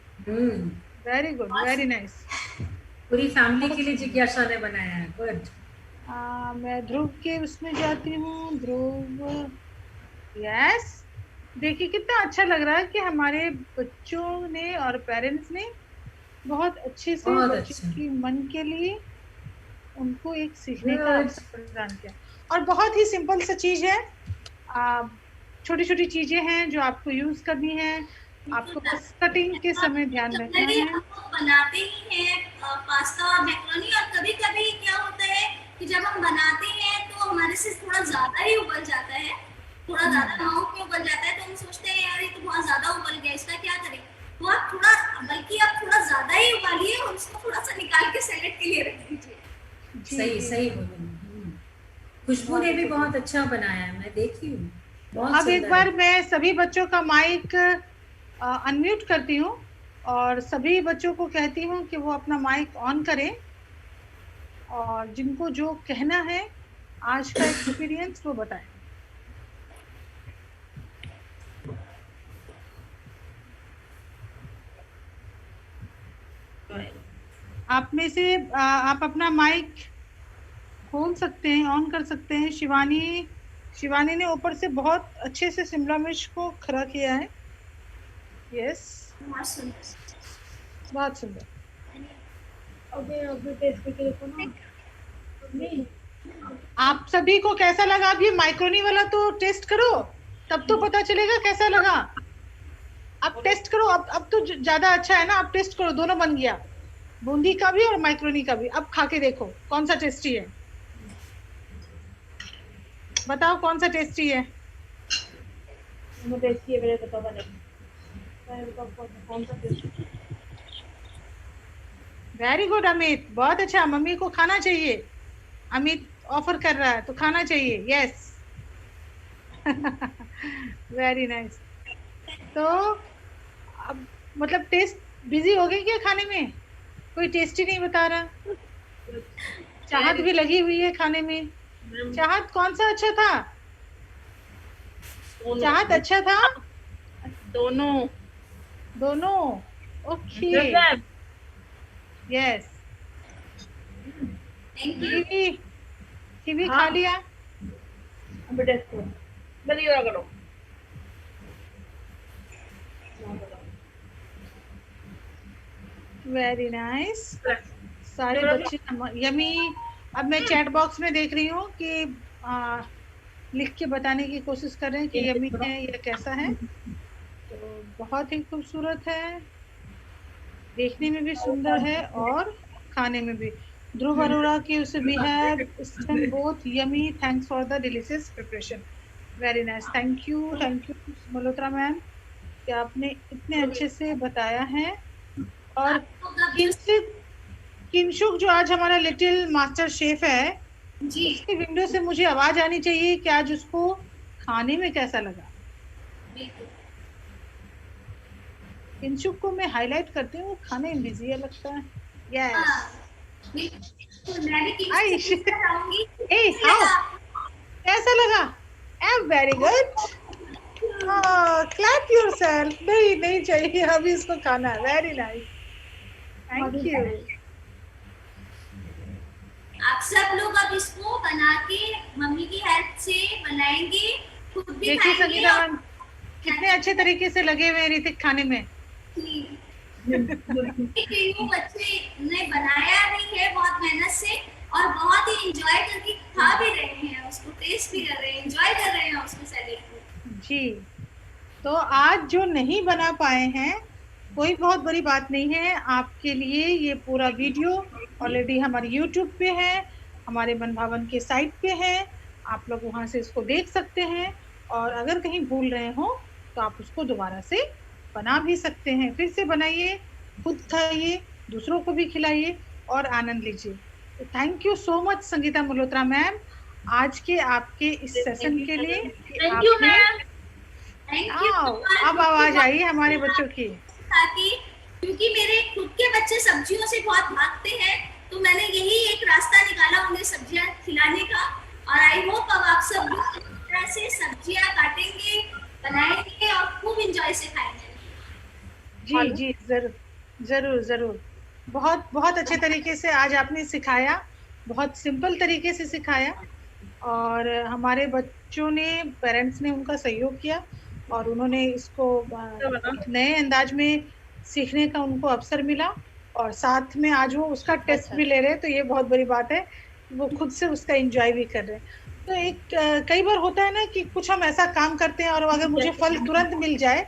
very good, very nice, पूरी फैमिली के लिए जिज्ञासा ने बनाया है, गुड। मैं ध्रुव के उसमें जाती हूँ, ध्रुव, यस, देखिए कितना अच्छा लग रहा है कि हमारे बच्चों ने और पेरेंट्स ने बहुत अच्छे से बच्चों की मन के लिए उनको एक सीखने का अवसर प्रदान किया। और बहुत ही सिंपल सा चीज है, छोटी छोटी चीजें हैं जो आपको यूज करनी है, आपको बस कटिंग के समय ध्यान रखना है। हम लोग बनाते ही हैं पास्ता और मैक्रोनी, और कभी कभी क्या होता है कि जब हम बनाते हैं तो हमारे से थोड़ा ज्यादा ही उबल जाता है, थोड़ा ज्यादा अमाउंट में उबल जाता है, तो हम सोचते हैं यार ये तो बहुत ज्यादा उबल गया, इसका क्या करें। तो आप थोड़ा, बल्कि आप थोड़ा ज्यादा ही उबालिए और उसको थोड़ा सा निकाल के सैलेड के लिए रख दीजिए। सही सही बोले। खुशबू ने भी बहुत अच्छा बनाया है, मैं देखी हूँ, बहुत अब एक सुंदर बार है। मैं सभी बच्चों का माइक अनम्यूट करती हूँ और सभी बच्चों को कहती हूँ कि वो अपना माइक ऑन करें और जिनको जो कहना है आज का एक्सपीरियंस वो बताएं। आप में से आप अपना माइक खोल सकते हैं, ऑन कर सकते हैं। शिवानी ने ऊपर से बहुत अच्छे से शिमला मिर्च को खरा किया है। यस, बहुत सुंदर। आप सभी को कैसा लगा? अब ये माइक्रोनी वाला तो टेस्ट करो, तब तो पता चलेगा कैसा लगा। अब टेस्ट करो, अब तो ज्यादा अच्छा है ना। अब टेस्ट करो, दोनों बन गया, बूंदी का भी और माइक्रोनी का भी। अब खा के देखो कौन सा टेस्टी है, बताओ कौन सा टेस्टी है। टेस्टी है, मेरे को पता नहीं। वेरी गुड अमित, बहुत अच्छा। मम्मी को खाना चाहिए, अमित ऑफर कर रहा है तो खाना चाहिए। Yes, very nice. तो अब मतलब टेस्ट बिजी हो गई क्या खाने में? कोई टेस्टी नहीं बता रहा। चाहत भी लगी हुई है खाने में। चाहत कौन सा अच्छा था? चाहत अच्छा था? दोनों ओके, यस। कीवी खा लिया? करो। वेरी नाइस, सारे बच्चे यमी। अब मैं चैट बॉक्स में देख रही हूँ कि लिख के बताने की कोशिश कर रहे हैं कि यमी है या कैसा है। तो बहुत ही खूबसूरत है, देखने में भी सुंदर है और खाने में भी। ध्रुव अरोड़ा की उसे we have both yummy, thanks for the delicious preparation. Very nice, thank you Malhotra ma'am कि आपने इतने अच्छे से बताया है। और किंशुक जो आज हमारा लिटिल मास्टर शेफ है जी, उसकी विंडो से मुझे आवाज आनी चाहिए कि आज उसको खाने में कैसा लगा। किंशुक को मैं हाईलाइट करती हूँ, खाने में बिजी है लगता है। यस, आइश, कैसा लगा? Very good, clap yourself. नहीं चाहिए, अभी इसको खाना है। Very nice, thank you. आप सब लोग अब इसको बना के मम्मी की हेल्प से बनाएंगे, खुद भी देखिए संगीता मैम कितने अच्छे तरीके से लगे हुए ऋतिक खाने में। तीनों बच्चे ने बनाया भी है बहुत मेहनत से और बहुत ही एंजॉय करके खा भी रहे हैं, उसको टेस्ट भी कर रहे हैं, एंजॉय कर रहे हैं उसको सैलेड को। जी, तो आज जो नहीं बना पाए हैं कोई बहुत बड़ी बात नहीं है। आपके लिए ये पूरा वीडियो ऑलरेडी हमारे YouTube पे है, हमारे मन भावन के साइट पे है, आप लोग वहाँ से इसको देख सकते हैं। और अगर कहीं भूल रहे हो तो आप उसको दोबारा से बना भी सकते हैं। फिर से बनाइए, खुद खाइए, दूसरों को भी खिलाइए और आनंद लीजिए। तो thank you so much Sangeeta Malhotra ma'am आज के आपके इस सेशन के लिए। Thank you ma'am. अब आवाज आई हमारे बच्चों की, ताकि क्योंकि मेरे खुद के बच्चे सब्जियों से बहुत भागते हैं, तो मैंने यही एक रास्ता निकाला उन्हें सब्जियां खिलाने का। और आई होप अब आप सब लोग इस तरह से सब्जियां काटेंगे, बनाएंगे और खूब एंजॉय से खाएंगे। जी जरूर। बहुत अच्छे तरीके से आज आपने सिखाया, बहुत सिंपल तरीके से सिखाया और हमारे बच्चों ने, पेरेंट्स ने उनका सहयोग किया और उन्होंने इसको नए अंदाज में सीखने का उनको अवसर मिला और साथ में आज वो उसका टेस्ट भी ले रहे हैं, तो ये बहुत बड़ी बात है। वो खुद से उसका एंजॉय भी कर रहे हैं। तो एक कई बार होता है ना कि कुछ हम ऐसा काम करते हैं और अगर मुझे फल तुरंत मिल जाए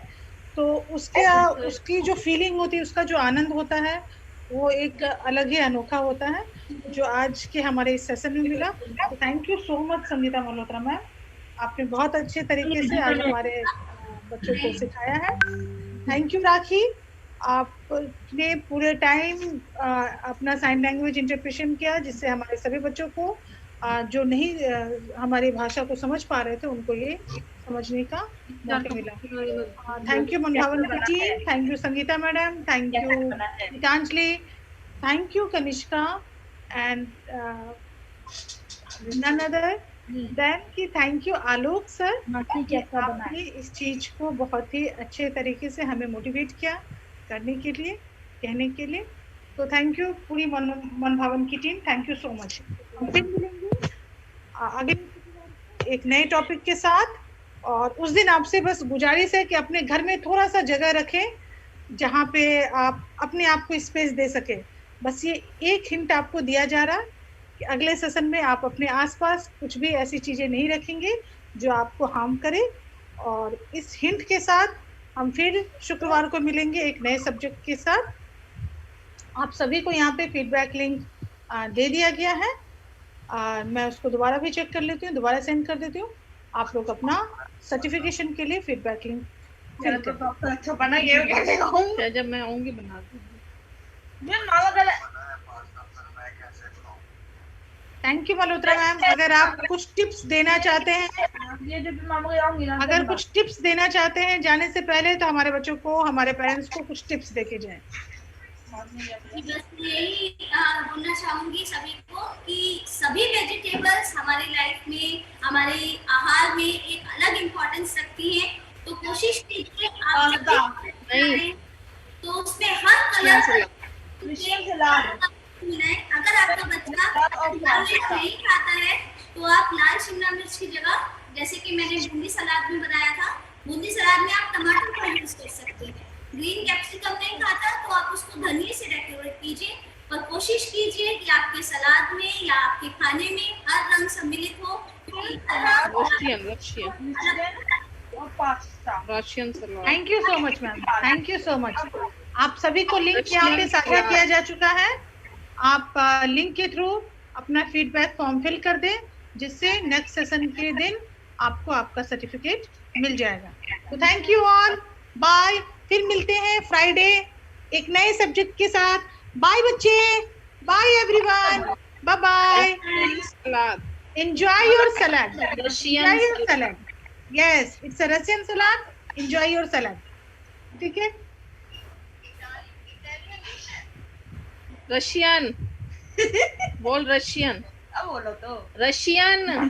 तो उसकी जो फीलिंग होती है, उसका जो आनंद होता है, वो एक अलग ही अनोखा होता है, जो आज के हमारे इस सेशन में मिला। तो thank you so much Sangeeta Malhotra ma'am, आपने बहुत अच्छे तरीके से आज हमारे बच्चों को सिखाया है। थैंक यू राखी, आपने पूरे टाइम अपना साइन लैंग्वेज इंटरप्रेशन किया, जिससे हमारे सभी बच्चों को जो नहीं हमारी भाषा को समझ पा रहे थे, उनको ये समझने का मौका मिला। थैंक यू मन भावन की team, thank you Sangeeta madam, thank you Geetanjali, thank you Kanishka, and none other than की थैंक यू आलोक सर, आपने इस चीज को बहुत ही अच्छे तरीके से हमें मोटिवेट किया करने के लिए, कहने के लिए। तो थैंक यू पूरी मन भावन की team, thank you so much. हम फिर मिलेंगे आगे एक नए टॉपिक के साथ, और उस दिन आपसे बस गुजारिश है कि अपने घर में थोड़ा सा जगह रखें जहाँ पे आप अपने आप को स्पेस दे सके। बस ये एक हिंट आपको दिया जा रहा कि अगले सेशन में आप अपने आसपास कुछ भी ऐसी चीजें नहीं रखेंगे जो आपको हार्म करे। और इस हिंट के साथ हम फिर शुक्रवार को मिलेंगे एक नए सब्जेक्ट के साथ। आप सभी को यहाँ पे फीडबैक लिंक दे दिया गया है, मैं उसको दोबारा भी चेक कर लेती हूँ, दोबारा सेंड कर देती हूँ। आप लोग अपना सर्टिफिकेशन के लिए फीडबैक लिंक अच्छा बना गया, जब मैं आऊंगी बना थैंक यू मल्होत्रा मैम। अगर आप कुछ टिप्स देना चाहते हैं, अगर कुछ टिप्स देना चाहते हैं जाने से पहले, तो हमारे बच्चों को, हमारे पेरेंट्स को कुछ टिप्स देके जाएं। बस यही बोलना चाहूंगी सभी को कि सभी वेजिटेबल्स हमारी लाइफ में, हमारे आहार में एक अलग इम्पोर्टेंस रखती है। तो कोशिश कीजिए आप नहीं तो उसमें हर कलर अगर आपका बच्चा लाल मिर्च नहीं खाता है तो आप लाल शिमला मिर्च की जगह, जैसे कि मैंने बूंदी सलाद में बनाया था, बूंदी सलाद में आप टमाटर का यूज कर सकते हैं। ग्रीन कैप्सिकम नहीं खाता तो आप उसको धनिया से डेकोरेट कीजिए, पर कोशिश कीजिए कि आपके सलाद में या आपके खाने में हर रंग सम्मिलित हो। Thank you so much ma'am, thank you so much. आप सभी को लिंक यहाँ पे साझा किया जा चुका है। आप लिंक के थ्रू अपना फीडबैक फॉर्म फिल कर दें, जिससे नेक्स्ट सेशन के दिन आपको आपका सर्टिफिकेट मिल जाएगा। तो थैंक यू ऑल, बाय। फिर मिलते हैं फ्राइडे एक नए सब्जेक्ट के साथ। बाय बच्चे, bye everyone, bye bye. Enjoy your salad, enjoy your salad. Yes, it's a Russian salad, enjoy your salad. ठीक है, रशियन बोल, रशियन बोलो तो रशियन